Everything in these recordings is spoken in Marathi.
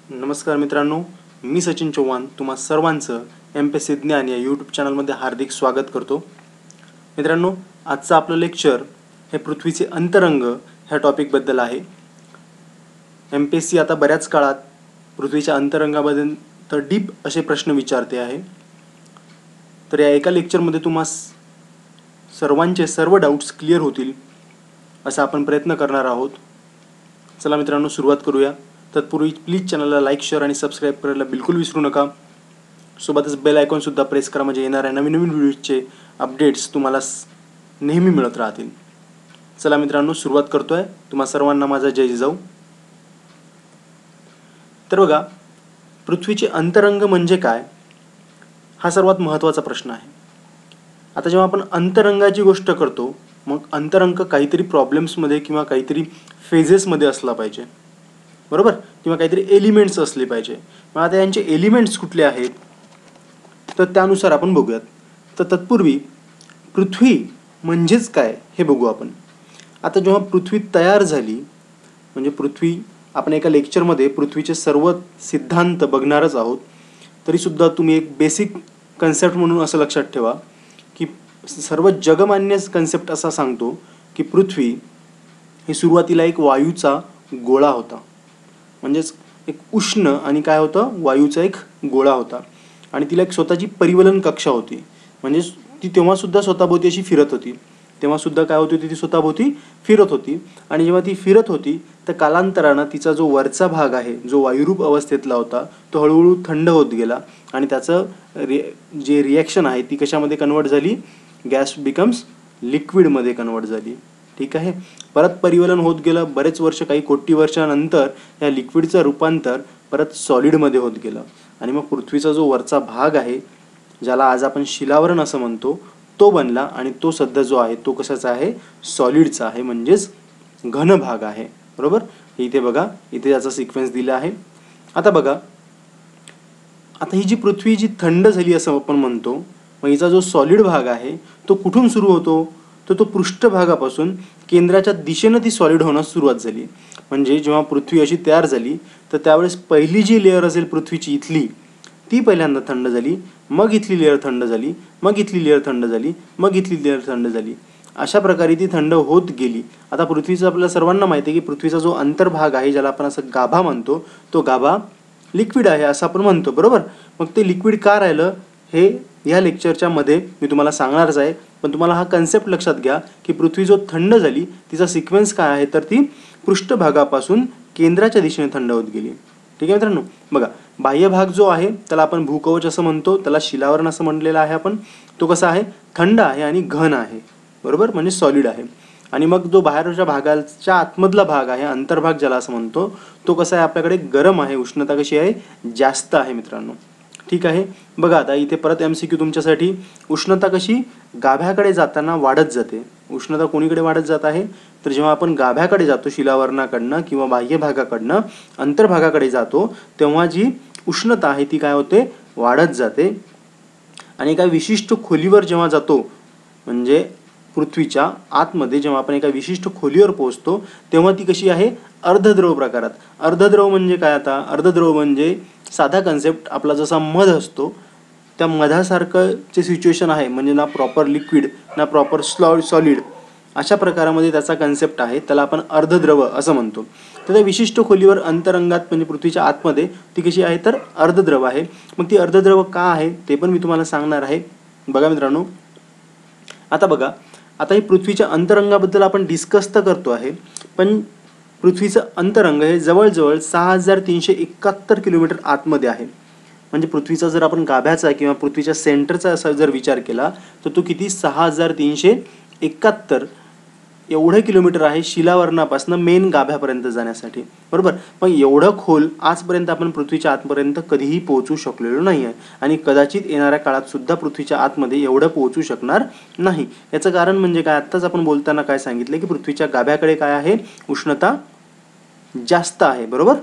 नमस्कार मित्रांनो, मी सचिन चव्हाण तुम्हा सर्वांचं एमपीएससी ज्ञान या यूट्यूब चॅनलमध्ये हार्दिक स्वागत करतो. मित्रांनो, आजचं आपलं लेक्चर हे पृथ्वीचे अंतरंग ह्या टॉपिकबद्दल आहे. एमपीएससी आता बऱ्याच काळात पृथ्वीच्या अंतरंगाबद्दल तर डीप असे प्रश्न विचारते आहे. तर या एका लेक्चरमध्ये तुम्हा सर्वांचे सर्व डाऊट्स क्लिअर होतील असा आपण प्रयत्न करणार आहोत. चला मित्रांनो, सुरुवात करूया. तत्पूर्वी प्लीज चॅनलला लाईक, शेअर आणि सबस्क्राईब करायला बिलकुल विसरू नका. सोबतच बेल आयकॉनसुद्धा प्रेस करा, म्हणजे येणाऱ्या नवीन नवीन व्हिडिओजचे अपडेट्स तुम्हाला नेहमी मिळत राहतील. चला मित्रांनो, सुरुवात करतोय. तुम्हा सर्वांना माझा जय जिजाऊ. तर बघा, पृथ्वीचे अंतरंग म्हणजे काय, हा सर्वात महत्त्वाचा प्रश्न आहे. आता जेव्हा आपण अंतरंगाची गोष्ट करतो, मग अंतरंग काहीतरी प्रॉब्लेम्समध्ये किंवा काहीतरी फेजेसमध्ये असला पाहिजे, बरोबर, किंवा काहीतरी एलिमेंट्स असले पाहिजे. मग आता यांचे एलिमेंट्स कुठले आहेत तर त्यानुसार आपण बघूयात. तर तत्पूर्वी पृथ्वी म्हणजेच काय हे बघू आपण. आता जेव्हा पृथ्वी तयार झाली, म्हणजे पृथ्वी, आपण एका लेक्चरमध्ये पृथ्वीचे सर्व सिद्धांत बघणारच आहोत. तरीसुद्धा तुम्ही एक बेसिक कन्सेप्ट म्हणून असं लक्षात ठेवा की सर्व जगमान्य कन्सेप्ट असा सांगतो की पृथ्वी ही सुरुवातीला एक वायूचा गोळा होता. म्हणजेच एक उष्ण आणि काय होतं, वायूचा एक गोळा होता. आणि तिला एक स्वतःची परिवलन कक्षा होती. म्हणजे ती तेव्हासुद्धा स्वतःभोवती अशी फिरत होती. तेव्हासुद्धा काय होती, ती स्वतःभोवती फिरत होती. आणि जेव्हा ती फिरत होती तर कालांतरानं तिचा जो वरचा भाग आहे, जो वायुरूप अवस्थेतला होता, तो हळूहळू थंड होत गेला. आणि त्याचं जे रिॲक्शन आहे ती कशामध्ये कन्वर्ट झाली, गॅस बिकम्स लिक्विडमध्ये कन्वर्ट झाली. ठीक आहे. परत परिवलन होत गेलं. बरेच वर्ष, काही कोटी वर्षानंतर या लिक्विडचं रूपांतर परत सॉलिडमध्ये होत गेलं. आणि मग पृथ्वीचा जो वरचा भाग आहे, ज्याला आज आपण शिलावरण असं म्हणतो, तो बनला. आणि तो सध्या जो आहे तो कशाचा आहे, सॉलिडचा आहे, म्हणजेच घन भाग आहे. बरोबर. इथे बघा, इथे याचा सिक्वेन्स दिला आहे. आता बघा, आता ही जी पृथ्वी जी थंड झाली असं आपण म्हणतो, मग हिचा जो सॉलिड भाग आहे तो कुठून सुरू होतो, तर तो पृष्ठभागापासून केंद्राच्या दिशेनं ती सॉलिड होण्यास सुरुवात झाली. म्हणजे जेव्हा पृथ्वी अशी तयार झाली तर त्यावेळेस पहिली जी लेअर असेल पृथ्वीची इथली, ती पहिल्यांदा थंड झाली. मग इथली लेअर थंड झाली. मग इथली लेअर थंड झाली. मग इथली लेअर थंड झाली. अशा प्रकारे ती थंड होत गेली. आता पृथ्वीचं आपल्याला सर्वांना माहिती आहे की पृथ्वीचा जो अंतर्भाग आहे, ज्याला आपण असं गाभा म्हणतो, तो गाभा लिक्विड आहे असं आपण म्हणतो. बरोबर. मग ते लिक्विड का राहिलं हे या लेक्चरच्या मध्ये मी तुम्हाला सांगणारच आहे. पण तुम्हाला हा कन्सेप्ट लक्षात घ्या की पृथ्वी जो थंड झाली तिचा सिक्वेन्स काय आहे, तर ती पृष्ठभागापासून केंद्राच्या दिशेने थंड होत गेली. ठीक आहे मित्रांनो. बघा, बाह्य भाग जो आहे त्याला आपण भूकवच असं म्हणतो, त्याला शिलावरण असं म्हणलेलं आहे आपण. तो कसा आहे, थंड आहे आणि घन आहे. बरोबर, म्हणजे सॉलिड आहे. आणि मग जो बाहेरच्या भागाच्या आतमधला भाग आहे, अंतर्भाग ज्याला असं म्हणतो, तो कसा आहे, आपल्याकडे गरम आहे. उष्णता कशी आहे, जास्त आहे मित्रांनो. ठीक आहे. बघा, आता इथे परत MCQ तुमच्यासाठी. उष्णता कशी गाभ्याकडे जाताना वाढत जाते. उष्णता कोणीकडे वाढत जात आहे, तर जेव्हा आपण गाभ्याकडे जातो, शिलावरणाकडनं किंवा बाह्य भागाकडनं अंतर्भागाकडे जातो, तेव्हा जी उष्णता आहे ती काय होते, वाढत जाते. आणि एका विशिष्ट खोलीवर जेव्हा जातो, म्हणजे पृथ्वीच्या आतमध्ये जेव्हा आपण एका विशिष्ट खोलीवर पोहोचतो, तेव्हा ती कशी आहे, अर्धद्रव प्रकारात. अर्धद्रव म्हणजे काय, आता अर्धद्रव म्हणजे साधा कन्सेप्ट आपला जसा मध असतो त्या मधासारखं जे सिच्युएशन आहे, म्हणजे ना प्रॉपर लिक्विड ना प्रॉपर सॉलिड, अशा प्रकारामध्ये त्याचा कन्सेप्ट आहे. त्याला आपण अर्धद्रव असं म्हणतो. तर त्या विशिष्ट खोलीवर अंतरंगात म्हणजे पृथ्वीच्या आतमध्ये ती कशी आहे, तर अर्धद्रव आहे. मग ती अर्धद्रव का आहे ते पण मी तुम्हाला सांगणार आहे. बघा मित्रांनो, आता बघा, आता ही पृथ्वीच्या अंतरंगाबद्दल आपण डिस्कस तर करतो आहे, पण पृथ्वीचं अंतरंग हे जवळजवळ 6371 किलोमीटर आतमध्ये आहे. म्हणजे पृथ्वीचा जर आपण गाभ्याचा किंवा पृथ्वीच्या सेंटरचा असा जर विचार केला तर तो किती, 6371 एवढे किलोमीटर आहे शिलावरणापासून मेन गाभ्यापर्यंत जाण्यासाठी. बरोबर. मग एवढं खोल आजपर्यंत आपण पृथ्वीच्या आतपर्यंत कधीही पोहोचू शकलेलो नाही आहे. आणि कदाचित येणाऱ्या काळात सुद्धा पृथ्वीच्या आतमध्ये एवढं पोहोचू शकणार नाही. याचं कारण म्हणजे काय, आत्ताच आपण बोलताना काय सांगितलं की पृथ्वीच्या गाभ्याकडे काय आहे, उष्णता जास्त आहे. बरोबर.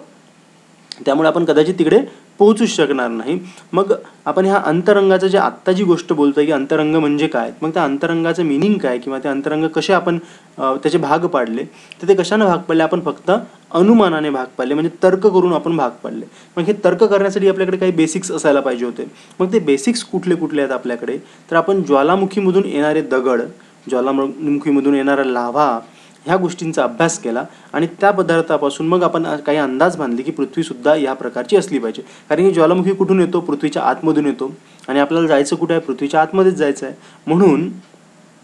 त्यामुळे आपण कदाचित तिकडे पोहोचूच शकणार नाही. मग आपण ह्या अंतरंगाचं जे आत्ता जी गोष्ट बोलतोय की अंतरंग म्हणजे काय, मग त्या अंतरंगाचं मिनिंग काय किंवा ते अंतरंग कसे आपण त्याचे भाग पाडले, तर ते कशाने भाग पाडले, आपण फक्त अनुमानाने भाग पाडले, म्हणजे तर्क करून आपण भाग पाडले. मग हे तर्क करण्यासाठी आपल्याकडे काही बेसिक्स असायला पाहिजे होते. मग ते बेसिक्स कुठले कुठले आहेत आपल्याकडे, तर आपण ज्वालामुखीमधून येणारे दगड, ज्वालामुखीमधून येणारा लाव्हा, ह्या गोष्टींचा अभ्यास केला आणि त्या पदार्थापासून मग आपण काही अंदाज बांधले की पृथ्वीसुद्धा या प्रकारची असली पाहिजे. कारण की ज्वालामुखी कुठून येतो, पृथ्वीच्या आतमधून येतो आणि आपल्याला जायचं कुठे आहे, पृथ्वीच्या आतमध्येच जायचं आहे. म्हणून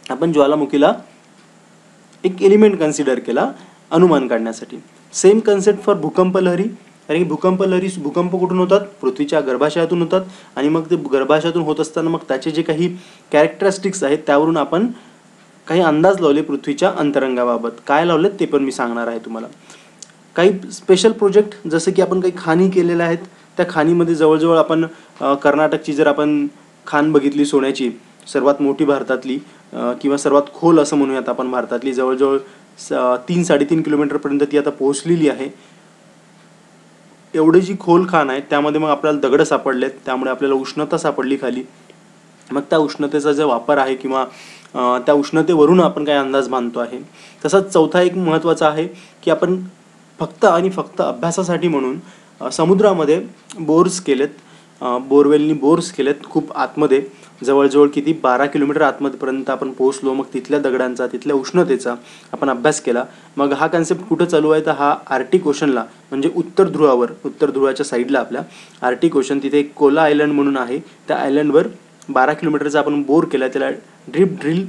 आपण ज्वालामुखीला एक एलिमेंट कन्सिडर केला अनुमान काढण्यासाठी. सेम कन्सेप्ट फॉर भूकंप लहरी. कारण की भूकंप कुठून होतात, पृथ्वीच्या गर्भाशयातून होतात आणि मग ते गर्भाशयातून होत असताना मग त्याचे जे काही कॅरेक्टरिस्टिक्स आहेत त्यावरून आपण काही अंदाज लावले पृथ्वीच्या अंतरंगाबाबत. काय लावलेत ते पण मी सांगणार आहे तुम्हाला. काही स्पेशल प्रोजेक्ट जसं की आपण काही खाणी केलेल्या आहेत, त्या खाणीमध्ये जवळजवळ आपण कर्नाटकची जर आपण खाण बघितली सोन्याची, सर्वात मोठी भारतातली किंवा सर्वात खोल असं म्हणूयात आपण भारतातली, जवळजवळ 3-3.5 किलोमीटरपर्यंत ती आता पोहोचलेली आहे. एवढी जी खोल खाण आहे त्यामध्ये मग आपल्याला दगड सापडलेत, त्यामुळे आपल्याला उष्णता सापडली खाली. मग त्या उष्णतेचा जो वापर आहे किंवा त्या उष्णतेवरून आपण काय अंदाज बांधतो आहे. तसंच चौथा एक महत्त्वाचा आहे की आपण फक्त आणि फक्त अभ्यासासाठी म्हणून समुद्रामध्ये बोर्स केलेत, बोरवेलनी बोर्स केलेत खूप आतमध्ये, जवळजवळ किती 12 किलोमीटर आतमध्येपर्यंत आपण पोहोचलो. मग तिथल्या दगडांचा, तिथल्या उष्णतेचा आपण अभ्यास केला. मग हा कन्सेप्ट कुठं चालू आहे, तर हा आर्टिक ओशनला, म्हणजे उत्तर ध्रुवाच्या साईडला आपल्या आर्टिक ओशन, तिथे एक कोला आयलंड म्हणून आहे, त्या आयलंडवर 12 किलोमीटरचा आपण बोर केला. त्याला ड्रीप ड्रिल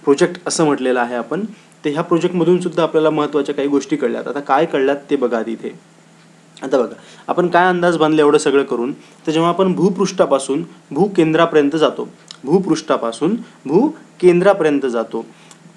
प्रोजेक्ट असं म्हटलेलं आहे आपण. ते ह्या प्रोजेक्टमधून सुद्धा आपल्याला महत्त्वाच्या काही गोष्टी कळल्यात. आता काय कळल्यात ते बघा तिथे. आता बघा आपण काय अंदाज बांधले एवढं सगळं करून, तर जेव्हा आपण भूपृष्ठापासून भूकेंद्रापर्यंत जातो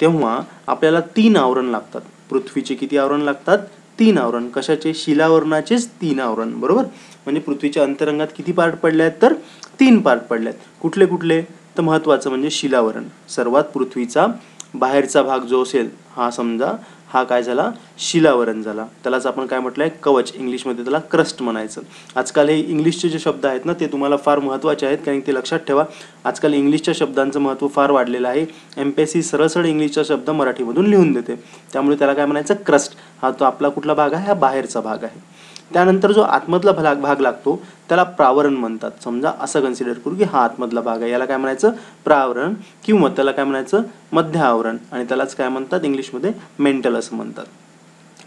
तेव्हा आपल्याला 3 आवरण लागतात. पृथ्वीचे किती आवरण लागतात, 3 आवरण. कशाचे, शिलावरणाचेच 3 आवरण, बरोबर. म्हणजे पृथ्वीच्या अंतरंगात किती पार्ट पडले आहेत, तर 3 पार्ट पडले आहेत. कुठले कुठले, तर महत्त्वाचं म्हणजे शिलावरण. सर्वात पृथ्वीचा बाहेरचा भाग जो असेल हा समजा हा काय झाला, शिलावरण झाला. त्यालाच आपण काय म्हटलंय, कवच. इंग्लिशमध्ये त्याला क्रस्ट म्हणायचं. आजकाल हे इंग्लिशचे जे शब्द आहेत ना ते तुम्हाला फार महत्त्वाचे आहेत, कारण ते लक्षात ठेवा. आजकाल इंग्लिशच्या शब्दांचं महत्त्व फार वाढलेलं आहे. MPSC सरळ इंग्लिशचा शब्द मराठीमधून लिहून देते, त्यामुळे त्याला काय म्हणायचं, क्रस्ट. हा तो आपला कुठला भाग आहे, हा बाहेरचा भाग आहे. त्यानंतर जो आतमधला भाग लागतो त्याला प्रावरण म्हणतात. समजा असं कन्सिडर करू की हा आतमधला भाग आहे, याला काय म्हणायचं, प्रावरण, किंवा त्याला काय म्हणायचं, मध्य आवरण, आणि त्यालाच काय म्हणतात इंग्लिशमध्ये, मेंटल असं म्हणतात.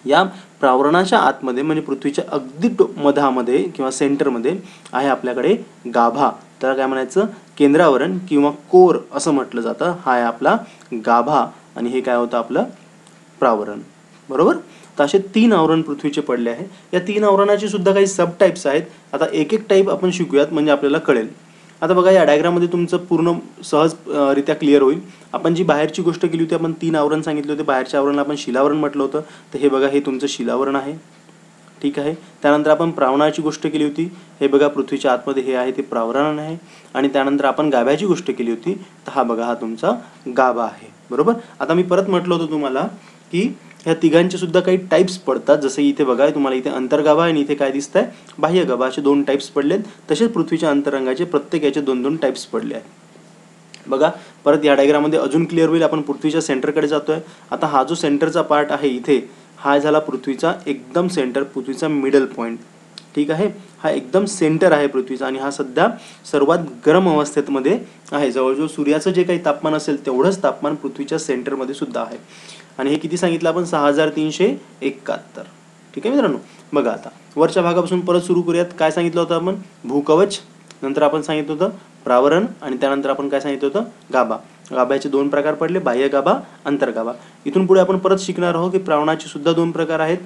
या प्रावरणाच्या आतमध्ये म्हणजे पृथ्वीच्या अगदी मधामध्ये किंवा सेंटरमध्ये आहे आपल्याकडे गाभा. त्याला काय म्हणायचं, केंद्रावरण किंवा कोर असं म्हटलं जातं. हा आहे आपला गाभा आणि हे काय होतं, आपलं प्रावरण, बरोबर. तर असे 3 आवरण पृथ्वीचे पडले आहे. या 3 आवरणाचे सुद्धा काही सब टाईप्स आहेत. आता एक एक टाईप आपण शिकूयात म्हणजे आपल्याला कळेल. आता बघा या डायग्राममध्ये तुमचं पूर्ण सहजरित्या क्लिअर होईल. आपण जी बाहेरची गोष्ट केली होती, आपण 3 आवरण सांगितले होते. बाहेरच्या आवरणाला आपण शिलावरण म्हटलं होतं. तर हे बघा, हे तुमचं शिलावरण आहे, ठीक आहे. त्यानंतर आपण प्रावरणाची गोष्ट केली होती. हे बघा पृथ्वीच्या आतमध्ये हे आहे ते प्रावरण आहे. आणि त्यानंतर आपण गाभ्याची गोष्ट केली होती. तर हा बघा, हा तुमचा गाभा आहे, बरोबर. आता मी परत म्हटलं होतं तुम्हाला की ह्या तिघांचे सुद्धा काही टाईप्स पडतात. जसं इथे बघा, तुम्हाला इथे अंतर्गाभा आणि इथे काय दिसत आहे, बाह्य गाभा, असे 2 टाईप्स पडलेत. तसेच पृथ्वीच्या अंतरंगाचे प्रत्येकाचे 2-2 टाईप्स पडले आहेत. बघा परत या डायग्राममध्ये अजून क्लिअर होईल. आपण पृथ्वीच्या सेंटरकडे जातोय. आता हा जो सेंटरचा पार्ट आहे इथे, हा झाला पृथ्वीचा एकदम सेंटर, पृथ्वीचा मिडल पॉईंट, ठीक आहे. हा एकदम सेंटर आहे पृथ्वीचा आणि हा सध्या सर्वात गरम अवस्थेमध्ये आहे. जवळजवळ सूर्याचं जे काही तापमान असेल तेवढंच तापमान पृथ्वीच्या सेंटरमध्ये सुद्धा आहे. आणि हे किती सांगितलं आपण, 6371, ठीक आहे मित्रांनो. बघा आता वरच्या भागापासून परत सुरू करूयात. काय सांगितलं होतं आपण, भूकवच, नंतर आपण सांगितलं होतं प्रावरण, आणि त्यानंतर आपण काय सांगितलं होतं, गाभा. गाभ्याचे 2 प्रकार पडले, बाह्य गाभा, अंतर्गाभा. इथून पुढे आपण परत शिकणार आहोत की प्रावरणाचे सुद्धा 2 प्रकार आहेत,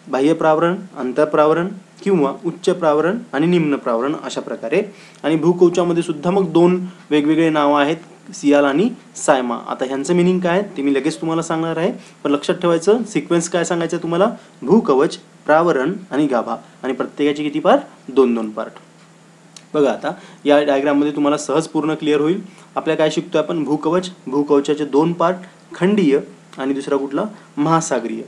बाह्य प्रावरण, अंतःप्रावरण, किंवा उच्च प्रावरण आणि निम्न प्रावरण, अशा प्रकारे. आणि भूकवचामध्ये सुद्धा मग 2 वेगवेगळे नावं आहेत, सियाल आणि सायमा. आता ह्यांचं मिनिंग काय आहे ते मी लगेच तुम्हाला सांगणार आहे, पण लक्षात ठेवायचं सिक्वेन्स काय सांगायचं तुम्हाला, भूकवच, प्रावरण आणि गाभा, आणि प्रत्येकाचे किती पार्ट, 2-2 पार्ट. बघा आता या डायग्राममध्ये तुम्हाला सहज पूर्ण क्लिअर होईल. आपल्या काय शिकतोय आपण, भूकवच, भूकवचाचे 2 पार्ट, खंडीय आणि दुसरा कुठला, महासागरीय.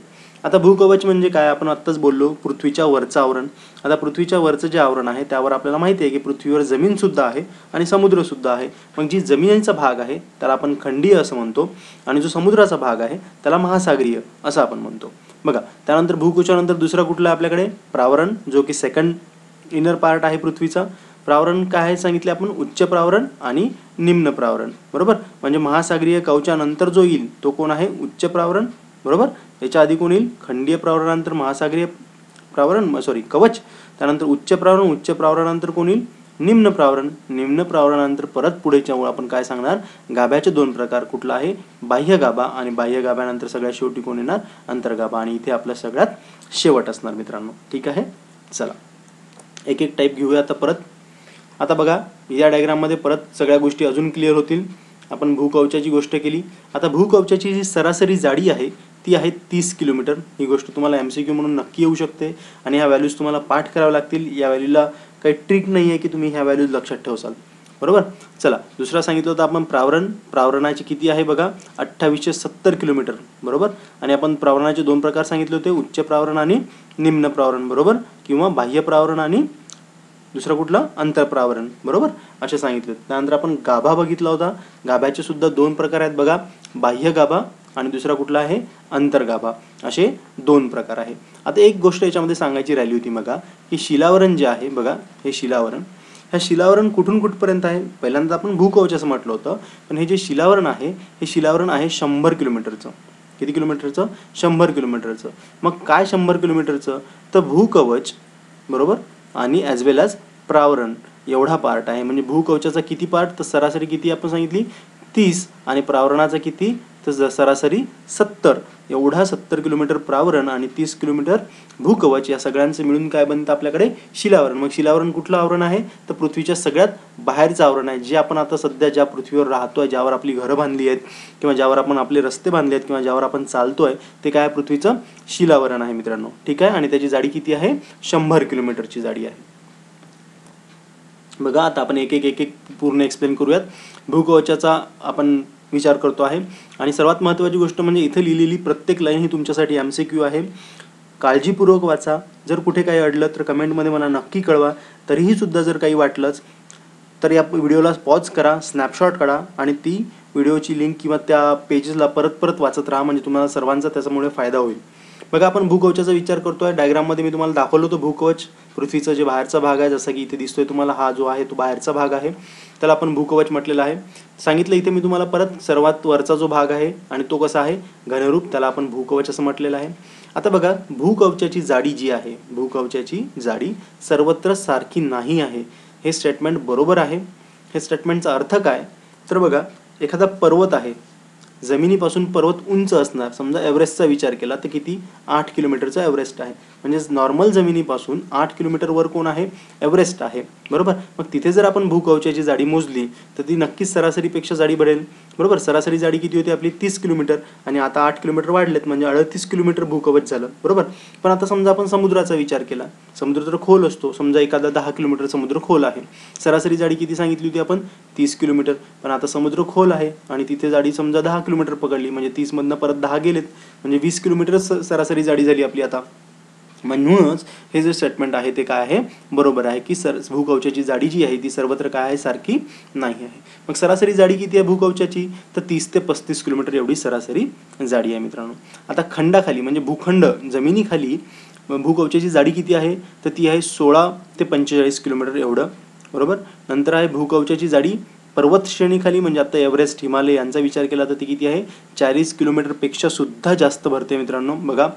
आता भूकवच म्हणजे काय, आपण आत्ताच बोललो, पृथ्वीच्या वरचं आवरण. आता पृथ्वीच्या वरचं जे आवरण आहे त्यावर आपल्याला माहिती आहे की पृथ्वीवर जमीनसुद्धा आहे आणि समुद्रसुद्धा आहे. मग जी जमिनीचा भाग आहे त्याला आपण खंडीय असं म्हणतो आणि जो समुद्राचा भाग आहे त्याला महासागरीय असं आपण म्हणतो. बघा, त्यानंतर भूकवचानंतर दुसरा कुठला आहे आपल्याकडे, प्रावरण, जो की सेकंड इनर पार्ट आहे पृथ्वीचा. प्रावरण काय आहे सांगितले आपण, उच्च प्रावरण आणि निम्न प्रावरण. बरोबर, म्हणजे महासागरीय कवचानंतर जो येईल तो कोण आहे, उच्च प्रावरण. बरोबर, याच्या आधी कोण येईल, खंडीय प्रावरणानंतर महासागरीय प्रावरण, कवच. त्यानंतर उच्च प्रावरण, उच्च प्रावरणानंतर कोण येईल, निम्न प्रावरण. निम्न प्रावरणानंतर परत पुढेच्यामुळे आपण काय सांगणार, गाभ्याचे दोन प्रकार, कुठला आहे, बाह्य गाभा, आणि बाह्य गाभ्यानंतर सगळ्यात शेवटी कोण येणार, अंतर्गाभा. आणि इथे आपल्या सगळ्यात शेवट असणार मित्रांनो. ठीक आहे, चला एक एक टाईप घेऊया आता परत. आता बघा, या डायग्राममध्ये परत सगळ्या गोष्टी अजून क्लिअर होतील. आपण भूकवचाची गोष्ट केली. आता भूकवचाची जी सरासरी जाडी आहे ती आहे 30 किलोमीटर. ही गोष्ट तुम्हाला MCQ म्हणून नक्की येऊ शकते आणि ह्या व्हॅल्यूज तुम्हाला पाठ कराव्या लागतील. या व्हॅल्यूला काही ट्रिक नाही आहे की तुम्ही ह्या व्हॅल्यूज लक्षात ठेवसाल. बरोबर, चला दुसरा सांगितलं होतं आपण प्रावरण. प्रावरणाची किती आहे बघा, 2870 किलोमीटर. बरोबर, आणि आपण प्रावरणाचे दोन प्रकार सांगितले होते, उच्च प्रावरण आणि निम्न प्रावरण. बरोबर, किंवा बाह्य प्रावरण आणि दुसरा कुठला, अंतरप्रावरण. बरोबर, असे सांगितले. त्यानंतर आपण गाभा बघितला होता. गाभ्याचे सुद्धा दोन प्रकार आहेत बघा, बाह्य गाभा आणि दुसरा कुठला आहे, अंतर्गाभा. असे दोन प्रकार आहे. आता एक गोष्ट याच्यामध्ये सांगायची राहिली होती बघा, की शिलावरण जे आहे बघा, हे शिलावरण, ह्या शिलावरण कुठून कुठपर्यंत आहे. पहिल्यांदा आपण भूकवच असं म्हटलं होतं, पण हे जे शिलावरण आहे हे शिलावरण आहे 100 किलोमीटरचं. किती किलोमीटरचं, 100 किलोमीटरचं. मग काय 100 किलोमीटरचं, तर भूकवच बरोबर आणि ॲज वेल ॲज प्रावरण एवढा पार्ट आहे. म्हणजे भूकवचाचा किती पार्ट, तर सरासरी किती आपण सांगितली 30, आणि प्रावरणाचा किती, तर सरासरी 70. एवढा 70 किलोमीटर प्रावरण आणि 30 किलोमीटर भूकवच, या सगळ्यांचं मिळून काय बनतं आपल्याकडे, शिलावरण. मग शिलावरण कुठलं आवरण आहे, तर पृथ्वीच्या सगळ्यात बाहेरचं आवरण आहे, जे आपण आता सध्या ज्या पृथ्वीवर राहतोय, ज्यावर आपली घरं बांधली आहेत किंवा ज्यावर आपण आपले रस्ते बांधले आहेत किंवा ज्यावर आपण चालतोय, ते काय पृथ्वीचं शिलावरण आहे मित्रांनो. ठीक आहे, आणि त्याची जाडी किती आहे, 100 किलोमीटरची जाडी आहे. बघा, आता आपण एक एक पूर्ण एक्सप्लेन करूयात. भूकवचाचा आपण विचार करतो आहे आणि सर्वात महत्त्वाची गोष्ट म्हणजे इथे लिहिलेली प्रत्येक लाईन ही तुमच्यासाठी MCQ आहे. काळजीपूर्वक वाचा. जर कुठे काही अडलं तर कमेंटमध्ये मला नक्की कळवा. तरीही सुद्धा जर काही वाटलंच तर या व्हिडिओला पॉज करा, स्नॅपशॉट काढा आणि ती व्हिडिओची लिंक किंवा त्या पेजेसला परत परत राहा, म्हणजे तुम्हाला सर्वांचा त्याच्यामुळे फायदा होईल. बघा, आपण भूकवचाचा विचार करतोय. डायग्राममध्ये मी तुम्हाला दाखवलं होतं भूकवच, पृथ्वीचं जे बाहेरचा भाग आहे, जसं की इथे दिसतोय तुम्हाला, हा जो आहे तो बाहेरचा भाग आहे, त्याला आपण भूकवच म्हटलेलं आहे. सांगितलं इथे मी तुम्हाला परत, सर्वात वरचा जो भाग आहे आणि तो कसा आहे, घनरूप, त्याला आपण भूकवच असं म्हटलेलं आहे. आता बघा, भूकवचाची जाडी जी आहे, भूकवचाची जाडी सर्वत्र सारखी नाही आहे. हे स्टेटमेंट बरोबर आहे. हे स्टेटमेंटचा अर्थ काय, तर बघा, एखादा पर्वत आहे, जमिनीपासून पर्वत उंच असणार. समजा एव्हरेस्टचा विचार केला तर किती, 8 किलोमीटरचा एव्हरेस्ट आहे. म्हणजे नॉर्मल जमिनीपासून 8 किलोमीटर वर कोण आहे, एव्हरेस्ट आहे. बरोबर, मग तिथे जर आपण भूकवचाची जाडी मोजली तर ती नक्कीच सरासरीपेक्षा जाडी बढेल. बरोबर, सरासरी जाडी किती होती आपली, 30 किलोमीटर, आणि आता 8 किलोमीटर वाढलेत म्हणजे 38 किलोमीटर भूकवच झालं. बरोबर, पण आता समजा आपण समुद्राचा विचार केला, समुद्र तर खोल असतो. समजा एखादा 10 किलोमीटर समुद्र खोल आहे, सरासरी जाडी किती सांगितली होती आपण, 30 किलोमीटर. पण आता समुद्र खोल आहे आणि तिथे जाडी समजा 10 किलोमीटर पकडली, म्हणजे 30 मधनं परत 10 गेलेत, म्हणजे 20 किलोमीटर सरासरी जाडी झाली आपली आता. म्हणूनच हे जे स्टेटमेंट आहे ते काय आहे, बरोबर आहे, की भूकवचाची जाडी जी आहे ती सर्वत्र काय आहे, सारखी नाही आहे. मग सरासरी जाडी किती आहे भूकवचाची, तर 30 ते 35 किलोमीटर एवढी सरासरी जाडी आहे मित्रांनो. आता खंडाखाली म्हणजे भूखंड, जमिनीखाली भूकवचाची जाडी किती आहे, तर ती आहे 16 ते 45 किलोमीटर एवढं. बरोबर, नंतर आहे भूकवचाची जाडी पर्वत श्रेणीखाली, म्हणजे आता एव्हरेस्ट, हिमालय यांचा विचार केला तर ती किती आहे, 40 किलोमीटरपेक्षा सुद्धा जास्त भरते मित्रांनो. बघा,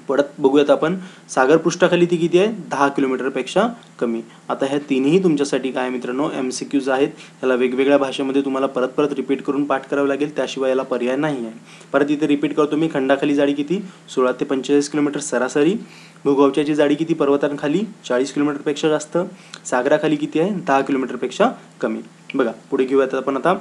परत बघूयात आपण, सागरपृष्ठाखाली ती किती आहे, 10 किलोमीटरपेक्षा कमी. आता ह्या तिन्ही तुमच्यासाठी काय मित्रांनो, MCQs आहेत. याला वेगवेगळ्या भाषेमध्ये तुम्हाला परत रिपीट करून पाठ करावं लागेल, त्याशिवाय याला पर्याय नाही आहे. परत इथे रिपीट करतो मी, खंडाखाली जाडी किती, 16 ते 45 किलोमीटर सरासरी. भूकवचाची जाडी किती, पर्वतांखाली 40 किलोमीटरपेक्षा जास्त. सागराखाली किती आहे, 10 किलोमीटरपेक्षा कमी. बघा, पुढे घेऊयात आपण. आता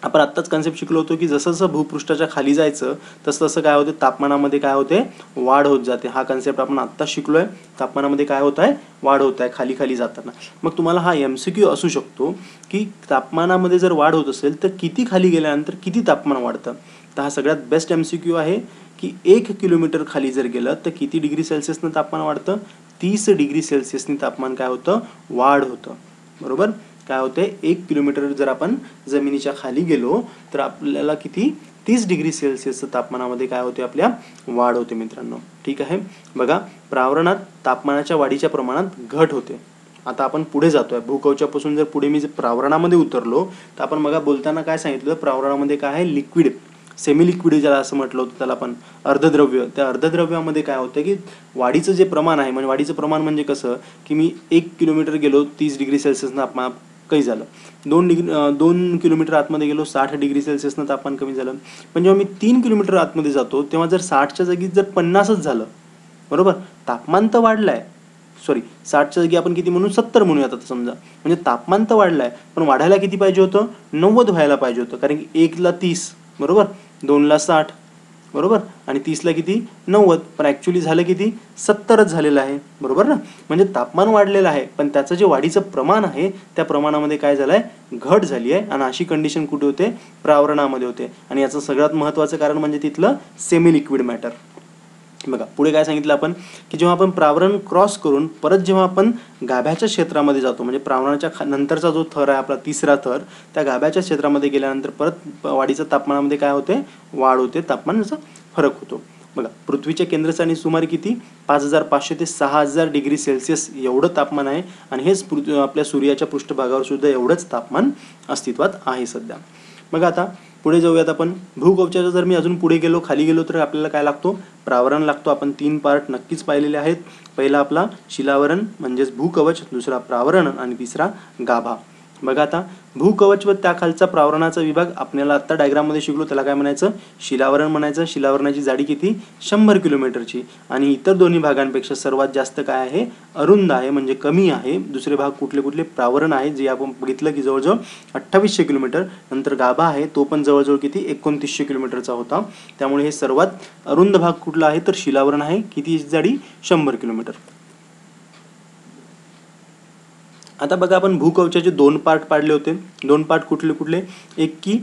आपण आत्ताच कन्सेप्ट शिकलो होतो की जसं जसं भूपृष्ठाच्या खाली जायचं तसं तसं काय होते, तापमानामध्ये काय होते, वाढ होत जाते. हा कन्सेप्ट आपण आत्ताच शिकलोय. तापमानामध्ये काय होत आहे, वाढ होत आहे खाली खाली जाताना. मग तुम्हाला हा MCQ असू शकतो की तापमानामध्ये जर वाढ होत असेल तर किती खाली गेल्यानंतर किती तापमान वाढतं. तर हा सगळ्यात बेस्ट MCQ आहे की 1 किलोमीटर खाली जर गेलं तर किती डिग्री सेल्सिअसनं तापमान वाढतं? 30 डिग्री सेल्सिअसनी तापमान काय होतं? वाढ होतं. बरोबर? काय होते? 1 किलोमीटर जर आपण जमिनीच्या खाली गेलो तर आपल्याला किती? 30 डिग्री सेल्सिअसचं तापमानामध्ये काय होते? आपल्या वाढ होते मित्रांनो. ठीक आहे. बघा, प्रावरणात तापमानाच्या वाढीच्या प्रमाणात घट होते. आता आपण पुढे जातोय. भूकवचापासून जर पुढे मी प्रावरणामध्ये उतरलो तर आपण बघा बोलताना काय सांगितलं? प्रावरणामध्ये काय आहे? लिक्विड, सेमी लिक्विड ज्याला असं म्हटलं होतं त्याला आपण अर्धद्रव्य. त्या अर्धद्रव्यामध्ये काय होतं की वाढीचं जे प्रमाण आहे, म्हणजे वाढीचं प्रमाण म्हणजे कसं की मी 1 किलोमीटर गेलो 30 डिग्री सेल्सिअसनं तापमान काही झालं, 2 किलोमीटर आतमध्ये गेलो 60 डिग्री सेल्सिअसनं तापमान कमी झालं. पण जेव्हा मी 3 किलोमीटर आतमध्ये जातो तेव्हा जर 60च्या जागी जर 50च झालं, बरोबर, तापमान तर वाढलंय, सॉरी 60च्या जागी आपण किती म्हणू? 70 म्हणूयात आता समजा. म्हणजे तापमान तर वाढलंय पण वाढायला किती पाहिजे होतं? 90 व्हायला पाहिजे होतं. कारण की 1 ला 30, बरोबर, 2 ला 60, बरोबर, आणि 30 ला किती? 90. पण ॲक्च्युली झालं किती? 70च झालेलं आहे. बरोबर ना? म्हणजे तापमान वाढलेलं आहे पण त्याचं जे वाढीचं प्रमाण आहे त्या प्रमाणामध्ये काय झालंय? घट झाली आहे. आणि अशी कंडिशन कुठे होते? प्रावरणामध्ये होते. आणि याचं सगळ्यात महत्त्वाचं कारण म्हणजे तिथलं सेमी लिक्विड मॅटर. बघा पुढे काय सांगितलं आपण की जेव्हा आपण प्रावरण क्रॉस करून परत जेव्हा आपण गाभ्याच्या क्षेत्रामध्ये जातो, म्हणजे प्रावरणाच्या नंतरचा जो थर आहे आपला तिसरा थर, त्या गाभ्याच्या क्षेत्रामध्ये गेल्यानंतर परत वाढीच्या तापमानामध्ये काय होते? वाढ होते, तापमानाचा फरक होतो. बघा, पृथ्वीच्या केंद्रस्थानी सुमारे किती? 5500 ते 6000 डिग्री सेल्सिअस एवढं तापमान आहे. आणि हेच आपल्या सूर्याच्या पृष्ठभागावर सुद्धा एवढंच तापमान अस्तित्वात आहे सध्या. मग आता पुढे जाऊयात आपण. भूकवचाचा जर मी अजून पुढे गेलो, खाली गेलो तर आपल्याला काय लागतो? प्रावरण लागतो. आपण 3 पार्ट नक्कीच पाहिलेले आहेत. पहिला आपला शिलावरण म्हणजेच भूकवच, दुसरा प्रावरण आणि तिसरा गाभा. बघा आता भूकवच व त्याखालचा प्रावरणाचा विभाग आपल्याला आता डायग्राममध्ये शिकलो, त्याला काय म्हणायचं? शिलावरण म्हणायचं. शिलावरणाची जाडी किती? 100 किलोमीटरची. आणि इतर दोन्ही भागांपेक्षा सर्वात जास्त काय आहे? अरुंद आहे, म्हणजे कमी आहे. दुसरे भाग कुठले कुठले? प्रावरण आहे जे आपण बघितलं की जवळजवळ 2800 किलोमीटर. नंतर गाभा आहे, तो पण जवळजवळ किती? 2900 किलोमीटरचा होता. त्यामुळे हे सर्वात अरुंद भाग कुठला आहे? तर शिलावरण आहे. किती जाडी? 100 किलोमीटर. आता बघा, आपण भूकवचाचे 2 पार्ट पाडले होते. 2 पार्ट कुठले कुठले? एक की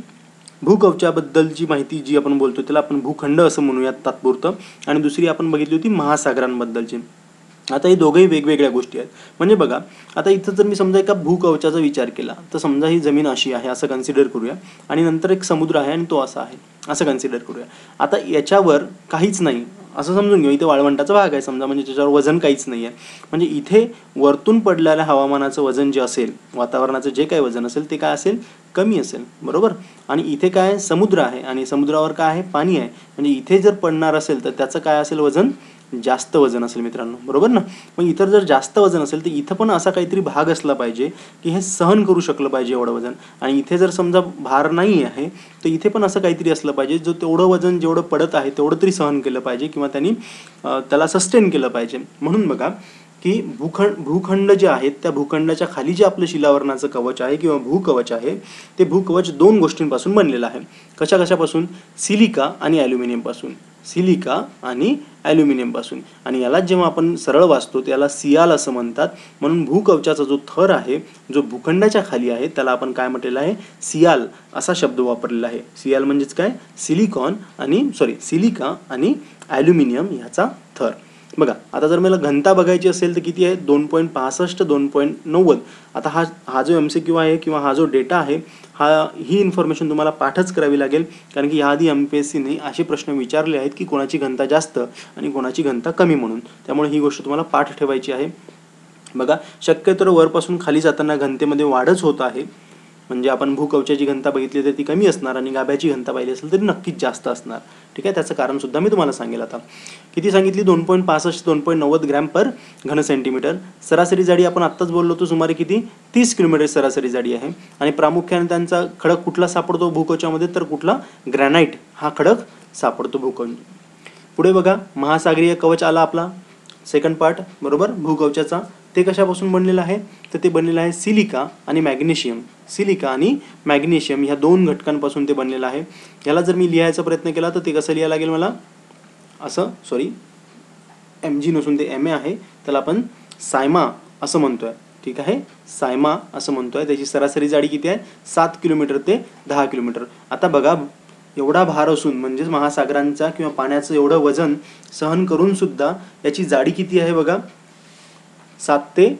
भूकवचाबद्दलची माहिती जी आपण बोलतो त्याला आपण भूखंड असं म्हणूयात तात्पुरतं. आणि दुसरी आपण बघितली होती महासागरांबद्दलची. आता हे दोघंही वेगवेगळ्या गोष्टी आहेत. म्हणजे बघा, आता इथं जर मी समजा एका भूकवचाचा विचार केला तर समजा ही जमीन अशी आहे असं कन्सिडर करूया, आणि नंतर एक समुद्र आहे आणि तो असा आहे असं कन्सिडर करूया. आता याच्यावर काहीच नाही असं समजून घेऊ. इथे वाळवंटाचा भाग आहे समजा, म्हणजे त्याच्यावर वजन काहीच नाही आहे. म्हणजे इथे वरतून पडलेल्या हवामानाचं वजन जे असेल, वातावरणाचं जे काही वजन असेल ते काय असेल? कमी असेल, बरोबर. आणि इथे काय आहे? समुद्र आहे, आणि समुद्रावर काय आहे? पाणी आहे. म्हणजे इथे जर पडणार असेल तर त्याचं काय असेल? वजन जास्त वजन असेल मित्रांनो, बरोबर ना. मग इतर जर जास्त वजन असेल तर इथं पण असा काहीतरी भाग असला पाहिजे की हे सहन करू शकलं पाहिजे एवढं वजन. आणि इथे जर समजा भार नाही आहे तर इथे पण असं काहीतरी असलं पाहिजे जो तेवढं वजन जेवढं पडत आहे तेवढं तरी सहन केलं पाहिजे, किंवा त्यांनी त्याला सस्टेन केलं पाहिजे. म्हणून बघा की भूखंड जे आहेत त्या भूखंडाच्या खाली जे आपलं शिलावरणाचं कवच आहे किंवा भूकवच आहे ते भूकवच 2 गोष्टींपासून बनलेलं आहे. कशापासून? सिलिका आणि ॲल्युमिनियम पासून. सिलिका आणि ॲल्युमिनियम पासून. आणि याला जेव्हा आपण सरळ वाचतो त्याला सियाल असं म्हणतात. म्हणून भूकवचाचा जो थर आहे जो भूखंडाच्या खाली आहे त्याला आपण काय म्हटलेलं आहे? सियाल असा शब्द वापरलेला आहे. सियाल म्हणजेच काय? सिलिका आणि ॲल्युमिनियम ह्याचा थर. बघा, आता जर मला घनता बघायची असेल तर किती आहे? 2.65, 2.90. आता हा जो MCQ आहे किंवा हा जो डेटा आहे ही इन्फॉर्मेशन तुम्हाला पाठच करावी लागेल, कारण की याआधी MPSCने असे प्रश्न विचारले आहेत की कोणाची घनता जास्त आणि कोणाची घनता कमी म्हणून. त्यामुळे ही गोष्ट तुम्हाला पाठ ठेवायची आहे. बघा, शक्यतो वरपासून खाली जाताना घनतेमध्ये वाढच होत आहे. म्हणजे आपण भूकवचाची घनता बघितली तर ती कमी असणार आणि गाभ्याची घनता पाहिली असेल तरी नक्कीच जास्त असणार. ठीक आहे, त्याचं कारण सुद्धा मी तुम्हाला सांगेल. आता किती सांगितली? 2.65 2.90 ग्रॅम पर घन सेंटीमीटर. सरासरी जाडी आपण आत्ताच बोललो होतो सुमारे किती? 30 किलोमीटर सरासरी जाडी आहे. आणि प्रामुख्याने त्यांचा खडक कुठला सापडतो भूकवचामध्ये? तर कुठला? ग्रॅनाइट हा खडक सापडतो भूकवच. पुढे बघा, महासागरीय कवच आला आपला सेकंड पार्ट, बरोबर, भूकवचाचा. ते कशापासून बनलेलं आहे? तर ते बनलेलं आहे सिलिका आणि मॅग्नेशियम. सिलिका आणि मॅग्नेशियम ह्या 2 घटकांपासून ते बनलेलं आहे. याला जर मी लिहायचा प्रयत्न केला तर ते कसं लिहायला लागेल मला? असं, सॉरी, MG नसून ते MA आहे, त्याला आपण सायमा असं म्हणतोय. ठीक आहे, सायमा असं म्हणतोय. त्याची सरासरी जाडी किती आहे? 7 किलोमीटर ते 10 किलोमीटर. आता बघा, एवढा भार असून म्हणजेच महासागरांचा किंवा पाण्याचं एवढं वजन सहन करून सुद्धा याची जाडी किती आहे बघा, 7 ते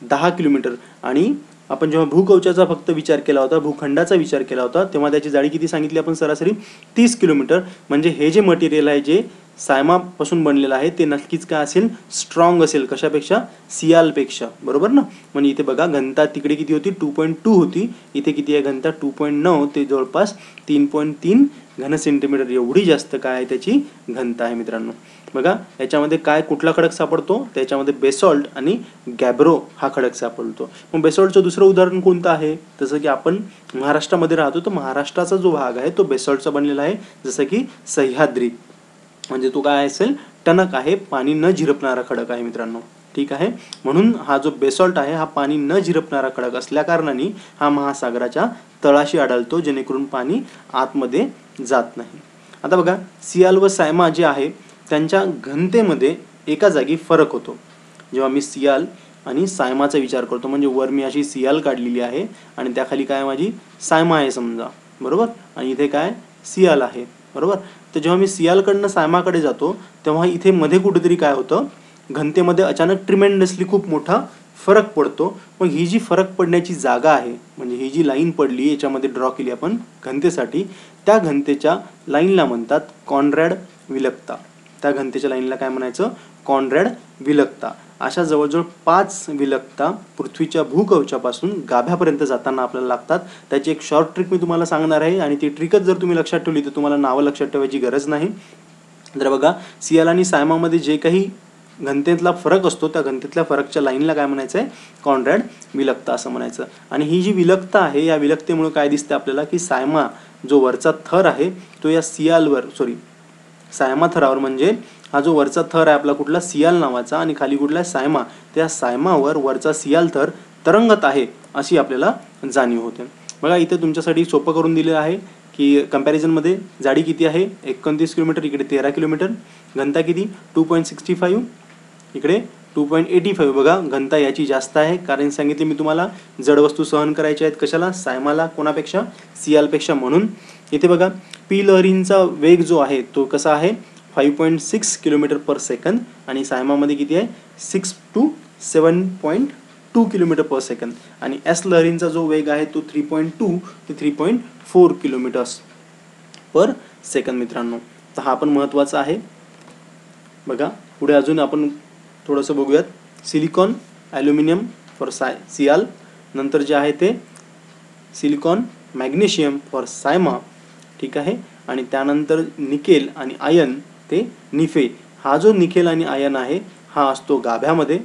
10 किलोमीटर. आणि आपण जेव्हा भूकवचाचा फक्त विचार केला होता, भूखंडाचा विचार केला होता, तेव्हा त्याची जाडी किती सांगितली आपण, सरासरी 30 किलोमीटर. म्हणजे हे जे मटेरियल आहे जे सायमापासून बनलेलं आहे ते नक्कीच काय असेल, स्ट्रॉंग असेल. कशापेक्षा, सियालपेक्षा, बरोबर ना. म्हणजे इथे बघा घनता तिकडे किती होती, 2.2 होती, इथे किती आहे घनता, 2.9, ते जवळपास 3.3 घन सेंटीमीटर एवढी जास्त काय आहे त्याची घनता आहे मित्रांनो. बघा याच्यामध्ये काय कुठला खडक सापडतो, त्याच्यामध्ये बेसॉल्ट आणि गॅब्रो हा खडक सापडतो. मग बेसॉल्टचं दुसरं उदाहरण कोणतं आहे, जसं की आपण महाराष्ट्रामध्ये राहतो तर महाराष्ट्राचा जो भाग आहे तो बेसॉल्टचा बनलेला आहे. जसं की सह्याद्री, म्हणजे तो काय असेल, टणक आहे, पाणी न झिरपणारा खडक आहे मित्रांनो. ठीक आहे. म्हणून हा जो बेसॉल्ट आहे हा पाणी न झिरपणारा खडक असल्या कारणाने हा महासागराच्या तळाशी आढळतो, जेणेकरून पाणी आतमध्ये जात नाही. आता बघा सियाल व सायमा जे आहे त्यांच्या घनतेमध्ये एका जागी फरक होतो. जेव्हा मी सियाल आणि सायमाचा विचार करतो, म्हणजे वर मी अशी सियाल काढलेली आहे आणि त्याखाली काय माझी सायमा आहे समजा, बरोबर, आणि इथे काय सियाल आहे, बरोबर. तर जेव्हा मी सियालकडनं सायमाकडे जातो तेव्हा इथे मध्ये कुठेतरी काय होतं, घनतेमध्ये अचानक ट्रिमेंडसली खूप मोठा फरक पडतो. मग ही जी फरक पडण्याची जागा आहे, म्हणजे ही जी लाईन पडली याच्यामध्ये ड्रॉ केली आपण घनतेसाठी, त्या घनतेच्या लाईनला म्हणतात कॉन्रॅड विलकता. त्या घनतेच्या लाईनला काय म्हणायचं, कॉन्रॅड विलकता. अशा जवळजवळ 5 विलकता पृथ्वीच्या भूकवचापासून गाभ्यापर्यंत जाताना आपल्याला लागतात. त्याची एक शॉर्ट ट्रिक मी तुम्हाला सांगणार आहे आणि ती ट्रिकच जर तुम्ही लक्षात ठेवली तर तुम्हाला नावं लक्षात ठेवायची गरज नाही. तर बघा सियाल आणि सायमामध्ये जे काही घनतेतला फरक असतो त्या घनतेतल्या फरकच्या लाईनला काय म्हणायचं आहे, कॉन्रॅड विलकता असं म्हणायचं. आणि ही जी विलकता आहे या विलकतेमुळे काय दिसते आपल्याला की सायमा जो वरचा थर आहे तो या सायमा थरावर, म्हणजे हा जो वरचा थर आहे आपला कुठला, सियाल नावाचा, आणि खाली कुठला सायमा, त्या सायमावर वरचा सियाल थर तरंगत आहे अशी आपल्याला जाणीव होते. बघा इथे तुमच्यासाठी सोपं करून दिलेलं आहे की कंपॅरिझनमध्ये जाडी किती आहे 29 किलोमीटर, इकडे 13 किलोमीटर, घनता किती 2.65, इकडे 2.85. बघा घनता याची जास्त आहे, कारण सांगितले मी तुम्हाला जड वस्तू सहन करायच्या आहेत कशाला, सायमाला, कोणापेक्षा, सियालपेक्षा. म्हणून इथे बघा पी लहरींचा वेग जो आहे तो कसा आहे 5.6 किलोमीटर पर सेकंद, आणि सायमामध्ये किती आहे 6 to 7.2 किलोमीटर पर सेकंद, आणि एस लहरींचा जो वेग आहे तो 3.2 ते 3.4 किलोमीटर्स पर सेकंद मित्रांनो. तर हा पण महत्त्वाचा आहे. बघा पुढे अजून आपण थोडंसं बघूयात. सिलिकॉन ॲल्युमिनियम फॉर सियाल, नंतर जे आहे ते सिलिकॉन मॅग्नेशियम फॉर सायमा, ठीक आहे, आणि त्यानंतर निकेल आणि आयन ते निफे. हा जो निकेल आणि आयन आहे हा असतो गाभ्यामध्ये.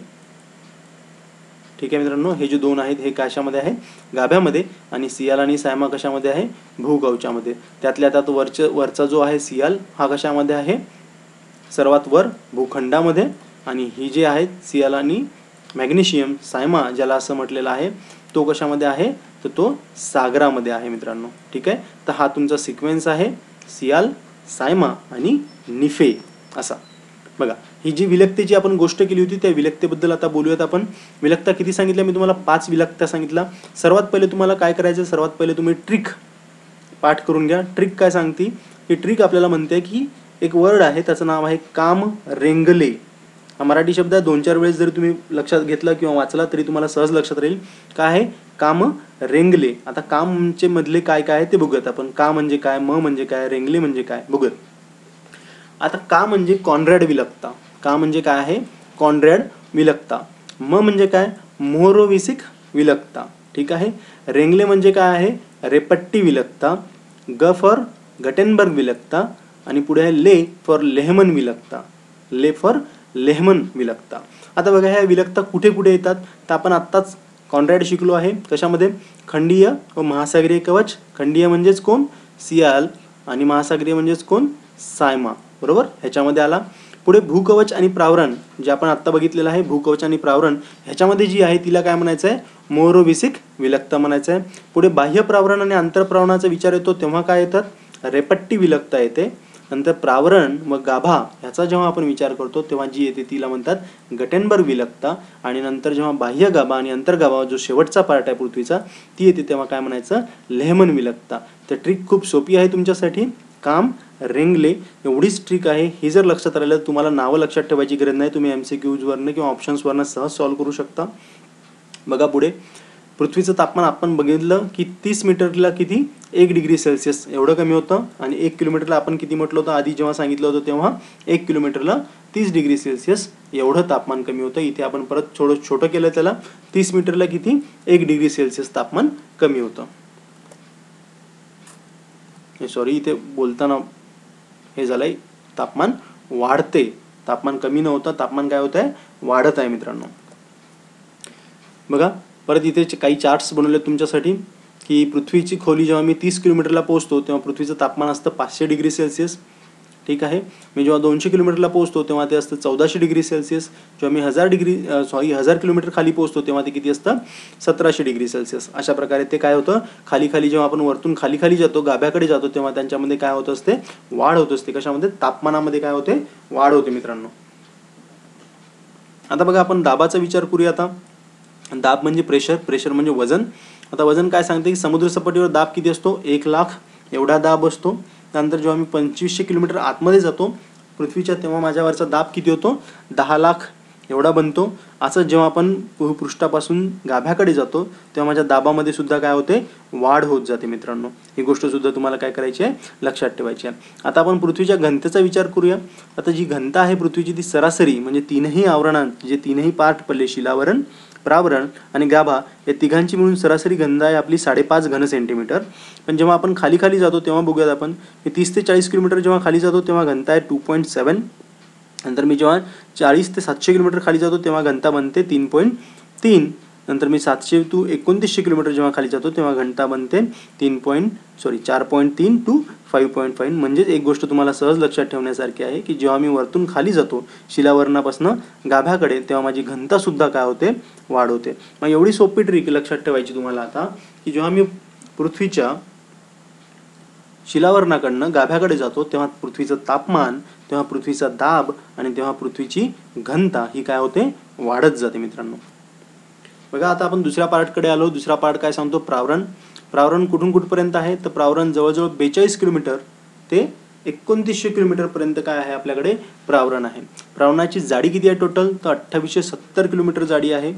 ठीक आहे मित्रांनो, हे जे दोन आहेत हे कशामध्ये आहे, गाभ्यामध्ये, आणि सियाल आणि सायमा कशामध्ये आहे, भूकवचामध्ये. त्यातल्या त्यात वरचा जो आहे सियाल हा कशामध्ये आहे, सर्वात वर भूखंडामध्ये, आणि ही जे आहेत सियाल आणि मॅग्नेशियम सायमा ज्याला असं म्हटलेलं आहे तो कशामध्ये आहे, तर तो सागरामध्ये आहे मित्रांनो. ठीक आहे, तर हा तुमचा सिक्वेन्स आहे सियाल, सायमा आणि निफे असा. बघा ही जी विलकतेची आपण गोष्ट केली होती त्या विलकतेबद्दल आता बोलूयात आपण. विलकता किती सांगितल्या मी तुम्हाला, 5 विलकता सांगितला. सर्वात पहिले तुम्हाला काय करायचं, सर्वात पहिले तुम्ही ट्रिक पाठ करून घ्या. ट्रिक काय सांगते, ही ट्रिक आपल्याला म्हणते की एक वर्ड आहे त्याचं नाव आहे काम रेंगले. हा मराठी शब्द आहे, 2-4 वेळेस जरी तुम्ही लक्षात घेतला किंवा वाचला तरी तुम्हाला सहज लक्षात राहील. काय आहे, काम रेंगले. आता कामचे मधले काय काय आहे ते बघूयात आपण. का म्हणजे काय, म म्हणजे काय, रेंगले म्हणजे काय बघूयात. आता का म्हणजे कॉन्रॅड विलकता. का म्हणजे काय आहे, कॉन्रॅड विलकता. म म्हणजे काय, मोहोरोव्हिसिक विलकता. ठीक आहे. रेंगले म्हणजे काय आहे, रेपट्टी विलकता. ग फॉर गटेनबर्ग विलकता, आणि पुढे आहे ले फॉर लेहमन विलकता. ले फॉर लेहमन विलकता. आता बघा ह्या विलकता कुठे कुठे येतात, तर आपण आत्ताच कॉन्रॅड शिकलो आहे. कशामध्ये, खंडीय व महासागरीय कवच. खंडीय म्हणजेच कोण, सियाल, आणि महासागरीय म्हणजेच कोण, सायमा, बरोबर, ह्याच्यामध्ये आला. पुढे भूकवच आणि प्रावरण जे आपण आत्ता बघितलेलं आहे, भूकवच आणि प्रावरण ह्याच्यामध्ये जी आहे तिला काय म्हणायचं आहे, मोहोरोव्हिसिक विलकता म्हणायचं आहे. पुढे बाह्य प्रावरण आणि आंतरप्रावरणाचा विचार येतो तेव्हा काय येतात, रेपट्टी विलकता येते. नंतर प्रावरण व गाभा ह्याचा जेव्हा आपण विचार करतो तेव्हा जी येते तिला म्हणतात गटेनबर्ग विलकता. आणि नंतर जेव्हा बाह्य गाभा आणि अंतर्गाभा जो शेवटचा पार्ट आहे पृथ्वीचा ती येते तेव्हा काय म्हणायचं, लेहमन विलकता. तर ट्रिक खूप सोपी आहे तुमच्यासाठी. काम रेंगले एवढीच ट्रिक आहे. ही जर लक्षात राहिलं तुम्हाला नावं लक्षात ठेवायची गरज नाही, तुम्ही MCQजवरनं किंवा ऑप्शन्सवरनं सहज सॉल्व्ह करू शकता. बघा पुढे, पृथ्वीचं तापमान आपण बघितलं की 30 मीटरला किती 1 डिग्री सेल्सिअस एवढं कमी होतं. आणि 1 किलोमीटरला आपण किती म्हटलं होतं आधी जेव्हा सांगितलं होतं तेव्हा 1 किलोमीटरला 30 डिग्री सेल्सिअस एवढं तापमान कमी होतं. इथे आपण परत थोडं छोटं केलं त्याला, 30 मीटरला किती 1 डिग्री सेल्सिअस तापमान कमी होतं. सॉरी, इथे बोलताना हे झालंय, तापमान वाढते, तापमान कमी नव्हतं, तापमान काय होत आहे, वाढत आहे मित्रांनो. बघा परत इथे काही चार्ट्स बनवले तुमच्यासाठी की पृथ्वीची खोली जेव्हा मी 30 किलोमीटरला पोहोचतो तेव्हा पृथ्वीचं तापमान असतं 500 डिग्री सेल्सिअस. ठीक आहे. मी जेव्हा 200 किलोमीटरला पोहोचतो तेव्हा ते असतं 1400 डिग्री सेल्सिअस. जेव्हा मी 1000 किलोमीटर खाली पोहोचतो तेव्हा ते किती असतं, 1700 डिग्री सेल्सिअस. अशा प्रकारे ते काय होतं, खाली खाली जेव्हा आपण वरतून खाली खाली जातो, गाभ्याकडे जातो, तेव्हा त्यांच्यामध्ये काय होत असते, वाढ होत असते. कशामध्ये, तापमानामध्ये काय होते, वाढ होते मित्रांनो. आता बघा आपण दाबाचा विचार करूया. आता दाब म्हणजे प्रेशर, प्रेशर म्हणजे वजन. आता वजन काय सांगते की समुद्र सपाटीवर दाब किती असतो, 1,00,000 एवढा दाब असतो. त्यानंतर जेव्हा मी 2500 किलोमीटर आतमध्ये जातो पृथ्वीच्या तेव्हा माझ्यावरचा दाब किती होतो, 10,00,000 एवढा बनतो. असं जेव्हा आपण पृष्ठापासून गाभ्याकडे जातो तेव्हा माझ्या दाबामध्ये सुद्धा काय होते, वाढ होत जाते मित्रांनो. ही गोष्ट सुद्धा तुम्हाला काय करायची आहे, लक्षात ठेवायची आहे. आता आपण पृथ्वीच्या घनतेचा विचार करूया. आता जी घनता आहे पृथ्वीची ती सरासरी म्हणजे तीनही आवरणांत जे तीनही पार्ट पडले, शिलावरण, प्रावरण आणि गाभा, या तिघांची मिळून सरासरी घनता आहे आपली 5.5 घन सेंटीमीटर. पण जेव्हा आपण खाली खाली जातो तेव्हा बघूयात आपण, 30 ते 40 किलोमीटर जेव्हा खाली जातो तेव्हा घनता आहे 2.7. नंतर मी जेव्हा 40 ते 700 किलोमीटर खाली जातो तेव्हा घनता बनते 3.3. नंतर मी 700 ते 2900 किलोमीटर जेव्हा खाली जातो तेव्हा घनता बनते 4.3 to 5.5. म्हणजेच एक गोष्ट तुम्हाला सहज लक्षात ठेवण्यासारखी आहे की जेव्हा मी वरतून खाली जातो शिलावरणापासून गाभ्याकडे तेव्हा माझी घनता सुद्धा काय होते, वाढ होते. मग एवढी सोपी ट्रिक लक्षात ठेवायची तुम्हाला आता की जेव्हा मी पृथ्वीच्या शिलावरणाकडनं गाभ्याकडे जातो तेव्हा पृथ्वीचं तापमान, तेव्हा पृथ्वीचा दाब आणि तेव्हा पृथ्वीची घनता ही काय होते, वाढत जाते मित्रांनो. बघा आता आपण दुसऱ्या पार्टकडे आलो. दुसरा पार्ट काय सांगतो, प्रावरण. प्रावरण कुठून कुठपर्यंत आहे, तर प्रावरण जवळजवळ 42 किलोमीटर ते 2900 किलोमीटरपर्यंत काय आहे आपल्याकडे, प्रावरण आहे. प्रावरणाची जाडी किती आहे टोटल, तर 2870 किलोमीटर जाडी आहे.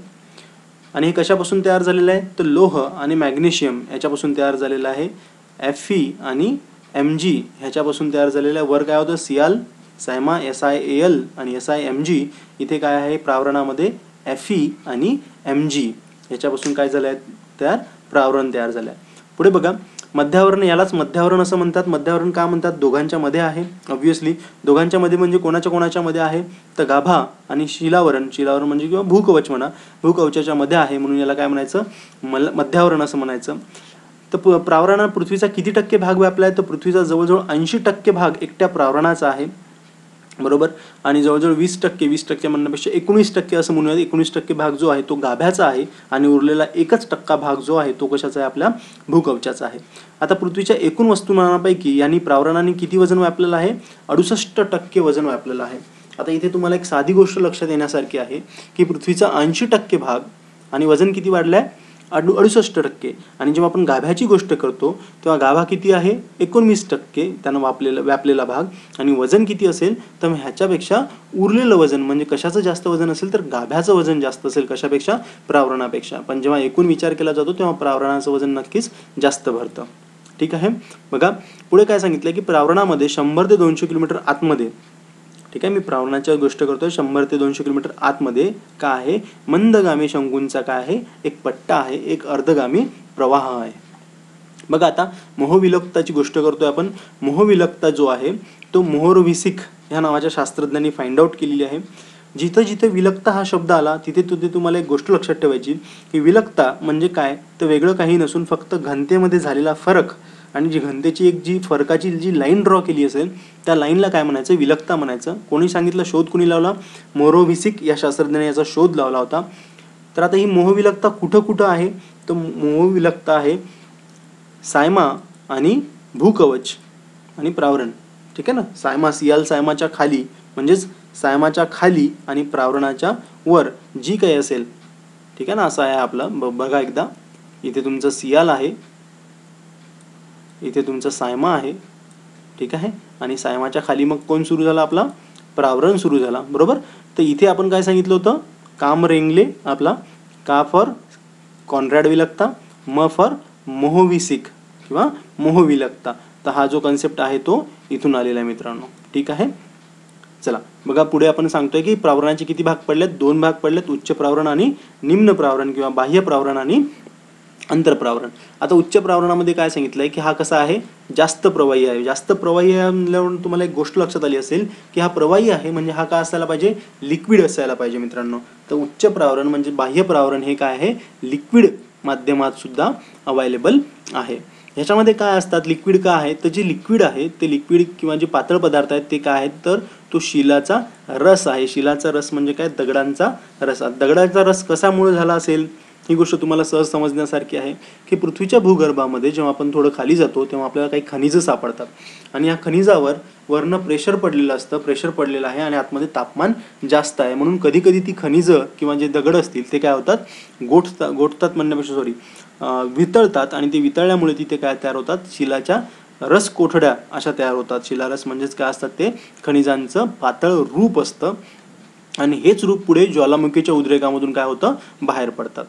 आणि हे कशापासून तयार झालेलं आहे, तर लोह आणि मॅग्नेशियम ह्याच्यापासून तयार झालेलं आहे. Fe आणि Mg ह्याच्यापासून तयार झालेलं आहे. वर काय होतं, सियाल, सायमा, SiAl आणि SiMg. इथे काय आहे प्रावरणामध्ये, Fe आणि Mg ह्याच्यापासून काय झालं आहे तयार, प्रावरण तयार झालं आहे. पुढे बघा, मध्यावरण, यालाच मध्यावरण असं म्हणतात. मध्यावरण का म्हणतात, दोघांच्या मध्ये आहे. ऑब्व्हियसली दोघांच्या मध्ये म्हणजे कोणाच्या मध्ये आहे, तर गाभा आणि शिलावरण. शिलावरण म्हणजे किंवा भूकवच म्हणा, भूकवचाच्या मध्ये आहे म्हणून याला काय म्हणायचं, मध्यावरण असं म्हणायचं. तर प्रावरणात पृथ्वीचा किती टक्के भाग व्यापला आहे, तर पृथ्वीचा जवळजवळ 80% भाग एकट्या प्रावरणाचा आहे, बरोबर. आणि जवळजवळ 20% म्हणण्यापेक्षा 19% असं म्हणूया, 19% भाग जो आहे तो गाभ्याचा आहे आणि उरलेला 1% भाग जो आहे तो कशाचा आहे, आपल्या भूकवचाचा आहे. आता पृथ्वीच्या एकूण वस्तुमानापैकी यांनी प्रावरणाने किती वजन व्यापलेलं आहे, 68% वजन व्यापलेलं आहे. आता इथे तुम्हाला एक साधी गोष्ट लक्षात येण्यासारखी आहे की पृथ्वीचा 80% भाग आणि वजन किती वाढलं आहे, 68%. आणि जेव्हा आपण गाभ्याची गोष्ट करतो तेव्हा गाभा किती आहे, 19% त्यानं व्यापलेला भाग. आणि वजन किती असेल, तर ह्याच्यापेक्षा उरलेलं वजन म्हणजे कशाचं जास्त वजन असेल, तर गाभ्याचं वजन जास्त असेल, कशापेक्षा, प्रावरणापेक्षा. पण जेव्हा एकूण विचार केला जातो तेव्हा प्रावरणाचं वजन नक्कीच जास्त भरतं. ठीक आहे. बघा पुढे काय सांगितलं की प्रावरणामध्ये 100 ते 200 किलोमीटर आतमध्ये, ठीक आहे, मी प्रावरणाची गोष्ट करतोय, 100 ते 200 किलोमीटर आतमध्ये काय आहे, मंदगामी शंकूंचा काय आहे, एक पट्टा आहे, एक अर्धगामी प्रवाह आहे. बघा आता मोहविलकताची गोष्ट करतोय आपण. मोहविलकता जो आहे तो मोहोरोव्हिसिक ह्या नावाच्या शास्त्रज्ञांनी फाइंड आउट केलेली आहे. जिथं जिथं विलकता हा शब्द आला तिथे तुम्हाला एक गोष्ट लक्षात ठेवायची की विलकता म्हणजे काय, तर वेगळं काही नसून फक्त घनतेमध्ये झालेला फरक. आणि जी घनतेची एक जी फरकाची जी लाईन ड्रॉ केली असेल त्या लाईनला काय म्हणायचं, विलकता म्हणायचं. कोणी सांगितलं, शोध कोणी लावला, मोहोरोव्हिसिक या शास्त्रज्ञाने याचा शोध लावला होता. तर आता ही मोहविलकता कुठं कुठं आहे, तर मोहविलकता आहे सायमा आणि भूकवच आणि प्रावरण. ठीक आहे ना. सायमा, सियाल सायमाच्या खाली म्हणजेच सायमाच्या खाली आणि प्रावरणाच्या वर जी काही असेल, ठीक आहे ना, असं आहे आपलं. बघा एकदा, इथे तुमचं सियाल आहे, इथे तुमचं सायमा आहे, ठीक आहे, आणि सायमाच्या खाली मग कोण सुरू झाला आपला, प्रावरण सुरू झाला, बरोबर. तर इथे आपण काय सांगितलं होतं, काम रेंगले आपला, का फॉर कॉन्रॅड विलकता, म फॉर मोहविसिक किंवा मोहविलकता. तर हा जो कन्सेप्ट आहे तो इथून आलेला आहे मित्रांनो, ठीक आहे. चला बघा, पुढे आपण सांगतोय की प्रावरणाचे किती भाग पडलेत, 2 भाग पडलेत, उच्च प्रावरण आणि निम्न प्रावरण किंवा बाह्य प्रावरण आणि अंतरप्रावरण. आता उच्च प्रावरणामध्ये काय सांगितलंय की हा कसा आहे, जास्त प्रवाही आहे. जास्त प्रवाही आहे म्हणल्यावर तुम्हाला एक गोष्ट लक्षात आली असेल की हा प्रवाही आहे म्हणजे हा काय असायला पाहिजे, लिक्विड असायला पाहिजे मित्रांनो. तर उच्च प्रावरण म्हणजे बाह्य प्रावरण हे काय आहे, लिक्विड माध्यमात सुद्धा अवेलेबल आहे. ह्याच्यामध्ये काय असतात, लिक्विड का आहे, तर जे लिक्विड आहे ते लिक्विड किंवा जे पातळ पदार्थ आहेत ते काय आहेत, तर तो शिलाचा रस आहे. शिलाचा रस म्हणजे काय, दगडांचा रस. दगडाचा रस कशामुळे झाला असेल, ही गोष्ट तुम्हाला सहज समजण्यासारखी आहे की पृथ्वीच्या भूगर्भामध्ये जेव्हा आपण थोडं खाली जातो तेव्हा आपल्याला काही खनिजं सापडतात आणि या खनिजावर वरनं प्रेशर पडलेलं असतं, प्रेशर पडलेलं आहे आणि आतमध्ये तापमान जास्त आहे, म्हणून कधी कधी ती खनिजं किंवा जे दगड असतील ते काय होतात, गोठतात म्हणण्यापेक्षा वितळतात आणि ते वितळल्यामुळे तिथे काय तयार होतात, शिलाच्या रस कोठड्या अशा तयार होतात. शिलारस म्हणजेच काय असतात, ते खनिजांचं पातळ रूप असतं आणि हेच रूप पुढे ज्वालामुखीच्या उद्रेकामधून काय होतं, बाहेर पडतात.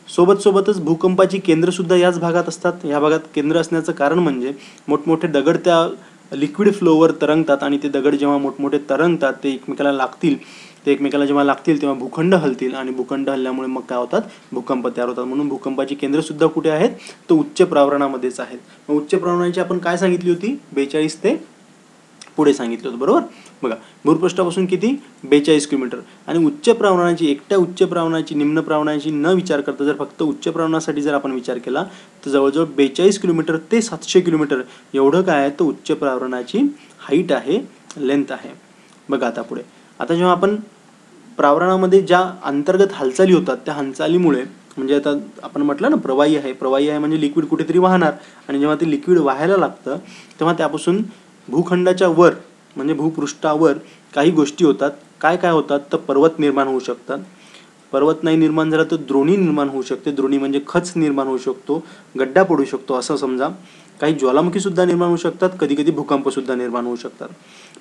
सोबतच भूकंपाची केंद्र सुद्धा याच भागात असतात. या भागात केंद्र असण्याचं कारण म्हणजे मोठमोठे दगड त्या लिक्विड फ्लोवर तरंगतात आणि ते दगड जेव्हा मोठमोठे तरंगतात ते एकमेकाला लागतील, जेव्हा लागतील तेव्हा भूखंड हलतील आणि भूखंड हलल्यामुळे मग काय होतात, भूकंप तयार होतात. म्हणून भूकंपाची केंद्र सुद्धा कुठे आहेत, तर उच्च प्रावरणामध्येच आहेत. मग उच्च प्रावरणाची आपण काय सांगितली होती, 42 ते पुढे सांगितलं होतं, बरोबर. बघा, भूपृष्ठापासून किती, 42 किलोमीटर. आणि उच्च प्रावरणाची, एकट्या उच्च प्रावरणाची, निम्न प्रावरणाची न विचार करता जर फक्त उच्च प्रावरणासाठी जर आपण विचार केला तर जवळजवळ 42 किलोमीटर ते 700 किलोमीटर एवढं काय आहे, तर उच्च प्रावरणाची हाईट आहे, लेंथ आहे. बघा आता पुढे, आता जेव्हा आपण प्रावरणामध्ये ज्या अंतर्गत हालचाली होतात त्या हालचालीमुळे, म्हणजे आता आपण म्हटलं ना प्रवाही आहे म्हणजे लिक्विड कुठेतरी वाहणार आणि जेव्हा ते लिक्विड वाहायला लागतं तेव्हा त्यापासून भूखंडाच्या वर म्हणजे भूपृष्ठावर काही गोष्टी होतात. काय काय होतात, तर पर्वत निर्माण होऊ शकतात. पर्वत नाही निर्माण झाला तर द्रोणी निर्माण होऊ शकते. द्रोणी म्हणजे खच निर्माण होऊ शकतो, गड्डा पडू शकतो असं समजा. काही ज्वालामुखी सुद्धा निर्माण होऊ शकतात, कधी कधी भूकंप सुद्धा निर्माण होऊ शकतात.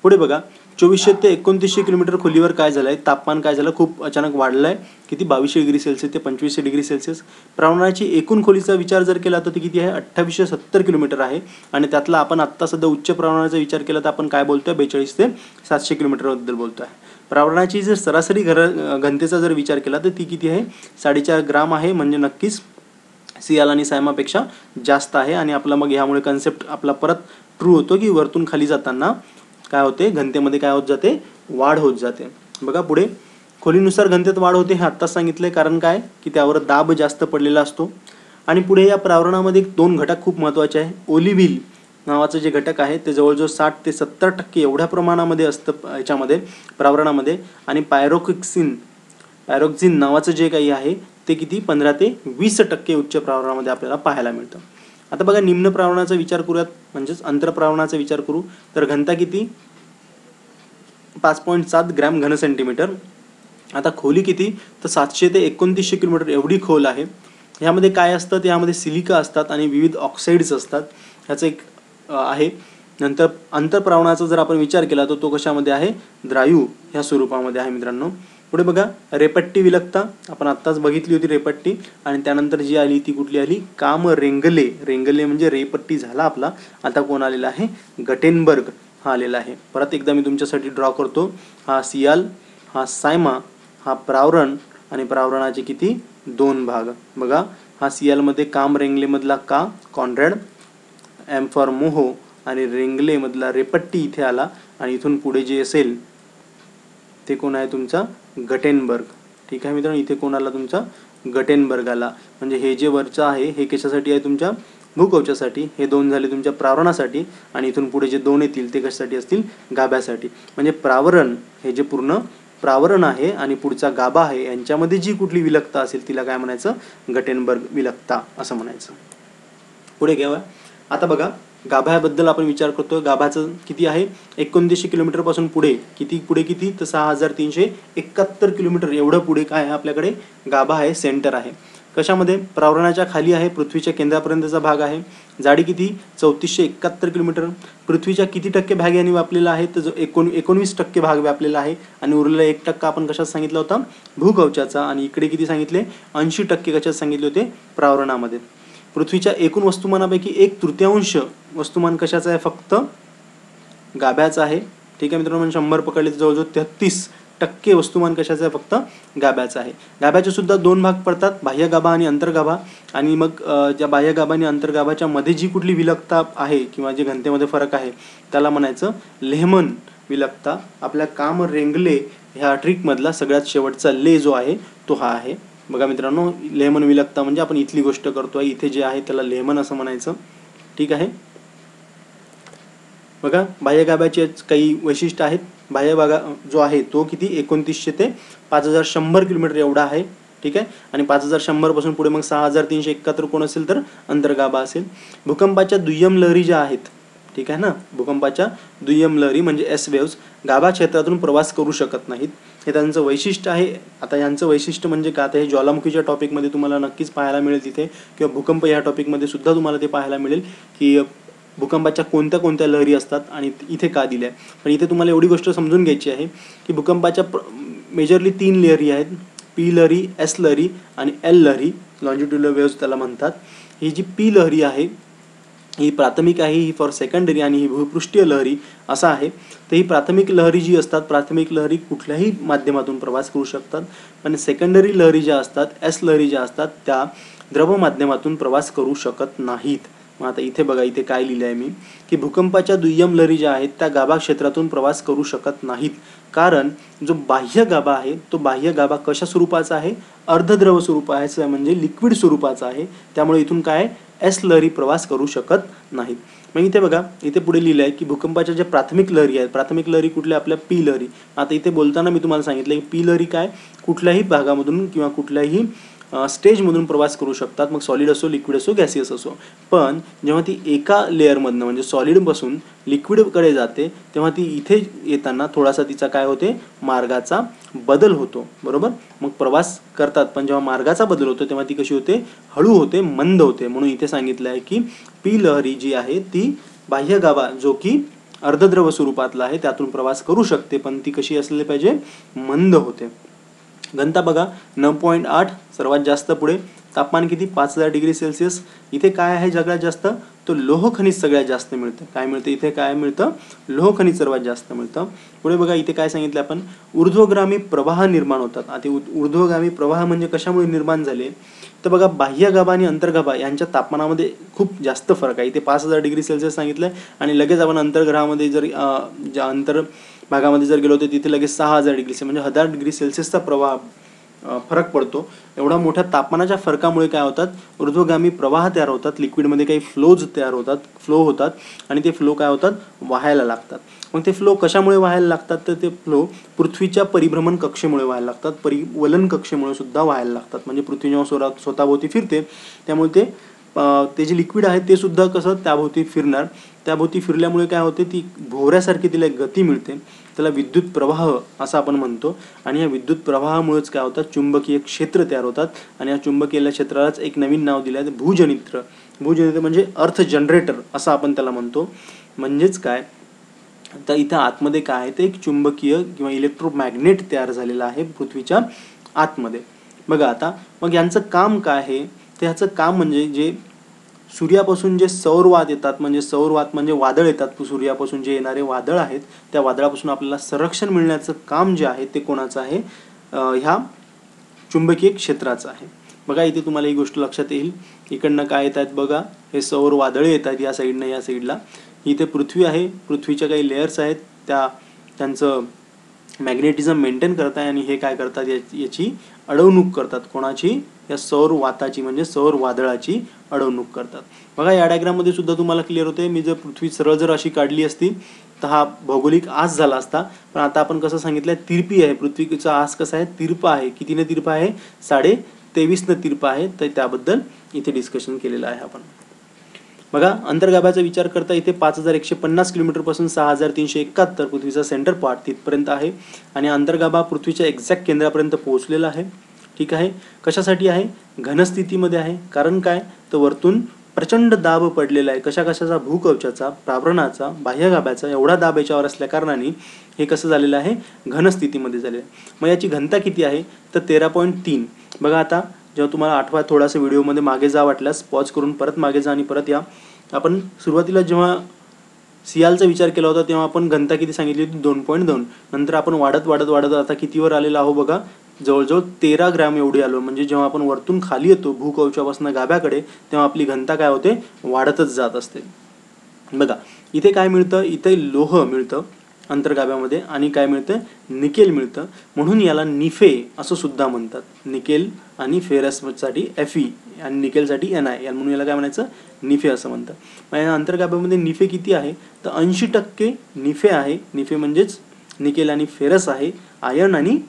पुढे बघा, 2400 ते 2900 किलोमीटर खोलीवर काय झालंय, तापमान काय झालं, खूप अचानक वाढलंय. किती, 2200 डिग्री सेल्सिअस ते 2500 डिग्री सेल्सिअस. प्रावरणाची एकूण खोलीचा विचार जर केला तर ती किती आहे, 2870 किलोमीटर आहे. आणि त्यातला आपण आत्ता सध्या उच्च प्रावरणाचा विचार केला तर आपण काय बोलतोय, 42 ते 700 किलोमीटरबद्दल बोलतोय. प्रावरणाची जर सरासरी घनतेचा जर विचार केला तर ती किती आहे, 4.5 ग्राम आहे. म्हणजे नक्कीच सियाल आणि सायमापेक्षा जास्त आहे. आणि आपला मग ह्यामुळे कन्सेप्ट आपला परत ट्रू होतो की वरतून खाली जाताना काय होते, घनतेमध्ये काय होत जाते, वाढ होत जाते. बघा पुढे, खोलीनुसार घनतेत वाढ होते हे आत्ताच सांगितलंय. कारण काय, की त्यावर दाब जास्त पडलेला असतो. आणि पुढे या प्रावरणामध्ये 2 घटक खूप महत्त्वाचे आहे. ओलिव्हिल नावाचं जे घटक आहे ते जवळजवळ 60 ते 70% एवढ्या प्रमाणामध्ये असतं याच्यामध्ये, प्रावरणामध्ये. आणि पायरोक्सिन नावाचं जे काही आहे ते किती, 15 ते 20% उच्च प्रावरणामध्ये आपल्याला पाहायला मिळतं. आता बघा, निम्न प्रावरणाचा विचार करूयात, म्हणजेच अंतरप्रावरणाचा विचार करू तर घनता किती, 5.7 ग्रॅम घन सेंटीमीटर. आता खोली किती, तर 700 ते 2900 किलोमीटर एवढी खोल आहे. ह्यामध्ये काय असतं, यामध्ये सिलिका असतात आणि विविध ऑक्साईड्स असतात. ह्याचं एक आहे. नंतर अंतरप्रावरणाचा जर आपण विचार केला तर तो कशामध्ये आहे, द्रायू ह्या स्वरूपामध्ये आहे मित्रांनो. पुढे बघा, रेपट्टी विलकता आपण आत्ताच बघितली होती रेपट्टी. आणि त्यानंतर जी आली ती कुठली आली, काम रेंगले म्हणजे रेपट्टी झाला आपला. आता कोण आलेला आहे, गटेनबर्ग हा आलेला आहे. परत एकदा मी तुमच्यासाठी ड्रॉ करतो. हा सियाल, हा सायमा, हा प्रावरण आणि प्रावरणाचे किती, 2 भाग. बघा, हा सियालमध्ये काम रेंगलेमधला का, कॉन्रॅड, एम फॉर मोहो, आणि रेंगलेमधला रेपट्टी इथे आला. आणि इथून पुढे जे असेल ते कोण आहे, तुमचा गटेनबर्ग. ठीक आहे मित्रांनो, इथे कोण आला, तुमचा गटेनबर्ग आला. म्हणजे हे जे वरचं आहे हे कशासाठी आहे, तुमच्या भूकवचासाठी. हे 2 झाले तुमच्या प्रावरणासाठी. आणि इथून पुढे जे 2 येतील ते कशासाठी असतील, गाभ्यासाठी. म्हणजे प्रावरण हे जे पूर्ण प्रावरण आहे आणि पुढचा गाभा आहे यांच्यामध्ये जी कुठली विलकता असेल तिला काय म्हणायचं, गटेनबर्ग विलकता असं म्हणायचं. पुढे घ्यावा. आता बघा, गाभ्याबद्दल आपण विचार करतो. गाभाचं किती आहे, 2900 किलोमीटरपासून पुढे किती तर 6371 किलोमीटर एवढं पुढे काय आहे आपल्याकडे गाभा आहे, सेंटर आहे. कशामध्ये, प्रावरणाच्या खाली आहे, पृथ्वीच्या केंद्रापर्यंतचा भाग आहे. जाडी किती, 3471 किलोमीटर. पृथ्वीच्या किती टक्के भाग यांनी व्यापलेला आहे, तर 19% भाग व्यापलेला आहे. आणि उरलेला 1% आपण कशात सांगितला होता, भूकवचाचा. आणि इकडे किती सांगितले, 80% कशात सांगितले होते, प्रावरणामध्ये. पृथ्वीच्या एकूण वस्तुमानापैकी 1/3 वस्तुमान कशाचं आहे, फक्त गाभ्याचं आहे. ठीक आहे मित्रांनो, 100 पकडले तर जवळजवळ 33% वस्तुमान कशाचं आहे, फक्त गाभ्याचं आहे. गाभ्याचे सुद्धा 2 भाग पडतात, बाह्य गाभा आणि अंतर्गाभा. आणि मग ज्या बाह्य गाभा आणि अंतर्गाभाच्या मध्ये जी कुठली विलकता आहे किंवा जे घनतेमध्ये फरक आहे त्याला म्हणायचं लेहमन विलकता. आपल्या काम रेंगले ह्या ट्रिकमधला सगळ्यात शेवटचा ले जो आहे तो हा आहे. बघा मित्रांनो, लेहमन विलकता म्हणजे आपण इथली गोष्ट करतोय, इथे जे आहे त्याला लेहमन असं म्हणायचं. ठीक आहे. बघा, बाह्य गाभ्याचे काही वैशिष्ट्य आहेत. बाह्य भाग जो आहे तो किती, 2900 ते 5100 किलोमीटर एवढा आहे. ठीक आहे. आणि 5100 पासून पुढे मग 6371 कोण असेल तर अंतर्गाभा असेल. भूकंपाच्या दुय्यम लहरी ज्या आहेत, ठीक आहे ना, भूकंपाच्या दुय्यम लहरी म्हणजे एस वेव्स गाभा क्षेत्रातून प्रवास करू शकत नाहीत. हे त्यांचं वैशिष्ट्य आहे. आता यांचं वैशिष्ट्य म्हणजे का, आता हे ज्वालामुखीच्या टॉपिकमध्ये तुम्हाला नक्कीच पाहायला मिळेल तिथे, किंवा भूकंप या टॉपिकमध्ये सुद्धा तुम्हाला ते पाहायला मिळेल की भूकंपाच्या कोणत्या कोणत्या लहरी असतात आणि इथे का दिल्या. पण इथे तुम्हाला एवढी गोष्ट समजून घ्यायची आहे की भूकंपाच्या मेजरली 3 लहरी आहेत, पी लहरी, एस लहरी आणि एल लहरी, लॉन्जिट्युडल वेव्स त्याला म्हणतात. ही जी पी लहरी आहे ही प्राथमिक आहे, ही फॉर सेकंडरी, आणि ही भूपृष्ठीय लहरी असं आहे. तर ही प्राथमिक लहरी जी असतात, प्राथमिक लहरी कुठल्याही माध्यमातून प्रवास करू शकतात. पण सेकंडरी लहरी ज्या असतात, एस लहरी ज्या असतात, त्या द्रव माध्यमातून प्रवास करू शकत नाहीत. मग आता इथे बघा, इथे काय लिहिलं आहे मी की भूकंपाच्या दुय्यम लहरी ज्या आहेत त्या गाभा क्षेत्रातून प्रवास करू शकत नाहीत. कारण जो बाह्य गाभा आहे तो बाह्य गाभा कशा स्वरूपाचा आहे, अर्धद्रव स्वरूपाचा आहे, म्हणजे लिक्विड स्वरूपाचा आहे. त्यामुळे इथून काय, एस लहरी प्रवास करू शकत नाहीत. मग इथे बघा, इथे पुढे लिहिलं आहे की भूकंपाच्या ज्या प्राथमिक लहरी आहेत, प्राथमिक लहरी कुठल्या, आपल्या पी लहरी. आता इथे बोलताना मी तुम्हाला सांगितलं की पी लहरी काय, कुठल्याही भागामधून किंवा कुठल्याही स्टेजमधून प्रवास करू शकतात, मग सॉलिड असो, लिक्विड असो, गॅसियस असो. पण जेव्हा ती एका लेअरमधनं म्हणजे सॉलिडपासून लिक्विडकडे जाते तेव्हा ती इथे येताना थोडासा तिचा काय होते, मार्गाचा बदल होतो. बरोबर, मग प्रवास करतात पण जेव्हा मार्गाचा बदल होतो तेव्हा ती कशी होते, हळू होते, मंद होते. म्हणून इथे सांगितलं आहे की पी लहरी जी आहे ती बाह्य गाभा जो की अर्धद्रव स्वरूपातला आहे त्यातून प्रवास करू शकते, पण ती कशी असली पाहिजे, मंद होते. घनता बघा 9.8 सर्वात जास्त. पुढे तापमान किती, 5000 डिग्री सेल्सिअस. इथे काय आहे सगळ्यात जास्त, तो लोह खनिज सगळ्यात जास्त मिळतं. काय मिळतं इथे, काय मिळतं, लोह खनिज सर्वात जास्त मिळतं. पुढे बघा, इथे काय सांगितलं आपण, ऊर्ध्वगामी प्रवाह निर्माण होतात. आता ऊर्ध्वगामी प्रवाह म्हणजे कशामुळे निर्माण झाले, तर बघा बाह्य गाभा आणि अंतर्गाभा यांच्या तापमानामध्ये खूप जास्त फरक आहे. इथे 5000 डिग्री सेल्सिअस सांगितलं आणि लगेच आपण अंतर्ग्रहामध्ये जर ज्या अंतर भागामध्ये जर गेलो तर तिथे लगेच 6000 डिग्री म्हणजे 1000 डिग्री सेल्सिअसचा प्रवाह फरक पडतो. एवढा मोठ्या तापमानाच्या फरकामुळे काय होतात, ऊर्ध्वगामी प्रवाह तयार होतात, लिक्विडमध्ये काही फ्लोज तयार होतात, फ्लो होतात आणि ते फ्लो काय होतात, वाहायला लागतात. मग ते फ्लो कशामुळे व्हायला लागतात, तर ते फ्लो पृथ्वीच्या परिभ्रमण कक्षेमुळे व्हायला लागतात, परिवलन कक्षेमुळे सुद्धा व्हायला लागतात. म्हणजे पृथ्वी जेव्हा स्वतःभोवती फिरते त्यामुळे ते जे लिक्विड आहे ते सुद्धा कसं त्याभोवती फिरणार. त्याभोवती फिरल्यामुळे काय होते, ती भोवऱ्यासारखी तिला एक गती मिळते, त्याला विद्युत प्रवाह असं आपण म्हणतो. आणि या विद्युत प्रवाहामुळेच काय होतात, चुंबकीय क्षेत्र तयार होतात. आणि या चुंबकीय क्षेत्रालाच एक नवीन नाव दिलं आहे, भूजनित्र. भूजनित्र म्हणजे अर्थ जनरेटर असं आपण त्याला म्हणतो. म्हणजेच काय, तर इथं आतमध्ये काय आहे, ते एक चुंबकीय किंवा इलेक्ट्रोमॅग्नेट तयार झालेला आहे पृथ्वीच्या आतमध्ये. बघा आता, मग यांचं काम काय आहे, तर ह्याचं काम म्हणजे जे सूर्यापासून जे सौरवात येतात, म्हणजे सौरवात म्हणजे वादळ येतात, सूर्यापासून जे येणारे वादळ आहेत त्या वादळापासून आपल्याला संरक्षण मिळण्याचं काम जे आहे ते कोणाचं आहे, ह्या चुंबकीय क्षेत्राचं आहे. बघा इथे तुम्हाला ही गोष्ट लक्षात येईल, इकडनं काय येत आहेत बघा, हे सौर वादळे येत आहेत या साईडनं, या साईडला इथे पृथ्वी आहे, पृथ्वीच्या काही लेयर्स आहेत, त्यांचं मॅग्नेटिझम मेंटेन करत आहे. आणि हे काय करतात, याची अडवणूक करतात. कोणाची, या सौर वाताची म्हणजे सौर वादळाची अडवणूक करतात. बघा या डायग्राममध्ये सुद्धा तुम्हाला क्लिअर होते, मी जर पृथ्वी सरळ जर अशी काढली असती तर हा भौगोलिक आस झाला असता. पण आता आपण कसं सांगितलंय, तिरपी आहे पृथ्वीचा आस, कसा आहे, तिरपा आहे. कितीने तिरपा आहे, 23.5 तिरपा आहे. तर त्याबद्दल इथे डिस्कशन केलेलं आहे आपण. बघा, अंतर्गाभ्याचा विचार करता इथे 5150 किलोमीटरपासून 6371 पृथ्वीचा सेंटर पार्ट तिथपर्यंत आहे आणि अंतर्गाभा पृथ्वीच्या एक्झॅक्ट केंद्रापर्यंत पोहोचलेला आहे. ठीक आहे. कशासाठी आहे? घनस्थितीमध्ये आहे. कारण काय, तर वरतून प्रचंड दाब पडलेला आहे. कशाचा? भूकवचाचा, प्रावरणाचा, बाह्यगाभ्याचा एवढा दाब याच्यावर असल्या कारणाने हे कसं झालेलं आहे? घनस्थितीमध्ये झालेलं आहे. मग याची घनता किती आहे? तर 13.3. बघा, आता जेव्हा तुम्हाला आठवा थोडासा व्हिडिओमध्ये मागे जा, वाटल्यास पॉज करून परत मागे जा आणि परत या. आपण सुरुवातीला जेव्हा सियालचा विचार केला होता तेव्हा आपण घनता किती सांगितली होती? 2.2. नंतर आपण वाढत आता कितीवर आलेलो आहो बघा, जवळजवळ 13 ग्रॅम एवढी आलो. म्हणजे जेव्हा आपण वरतून खाली येतो भूकवचापासून गाभ्याकडे, तेव्हा आपली घनता काय होते? वाढतच जात असते. बघा, इथे काय मिळतं? इथे लोह मिळतं अंतर्गाभ्यामध्ये आणि काय मिळतं? निकेल मिळतं. म्हणून याला निफे असं सुद्धा म्हणतात. निकेल आणि फेरससाठी Fe आणि निकेलसाठी Ni, याला म्हणून याला काय म्हणायचं? निफे असं म्हणतात. मग या अंतर्गाभ्यामध्ये निफे किती आहे? तर 80% निफे आहे. निफे म्हणजेच निकेल आणि फेरस आहे, आयर्न आणि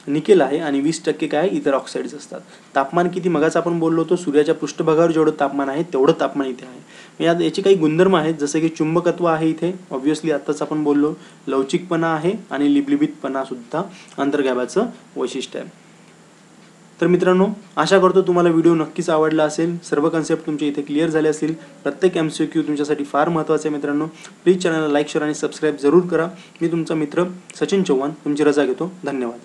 निकेल आहे आणि 20% काय इतर ऑक्साईड्स असतात. तापमान किती? मगाच आपण बोललो होतो सूर्याच्या पृष्ठभागावर जेवढं तापमान आहे तेवढं तापमान इथे आहे. याची काही गुणधर्म आहेत, जसे की चुंबकत्व आहे इथे, ऑब्व्हियसली आत्ताच आपण बोललो. लवचिकपणा आहे आणि लिबलिबितपणा सुद्धा अंतर्गाभ्याचं वैशिष्ट्य आहे. तर मित्रांनो, आशा करतो तुम्हाला व्हिडिओ नक्कीच आवडला असेल. सर्व कन्सेप्ट तुमचे इथे क्लिअर झाले असतील. प्रत्येक MCQ तुमच्यासाठी फार महत्त्वाचे आहे मित्रांनो. प्लीज चॅनलला लाईक, शेअर आणि सबस्क्राईब जरूर करा. मी तुमचा मित्र सचिन चव्हाण तुमची रजा घेतो. धन्यवाद.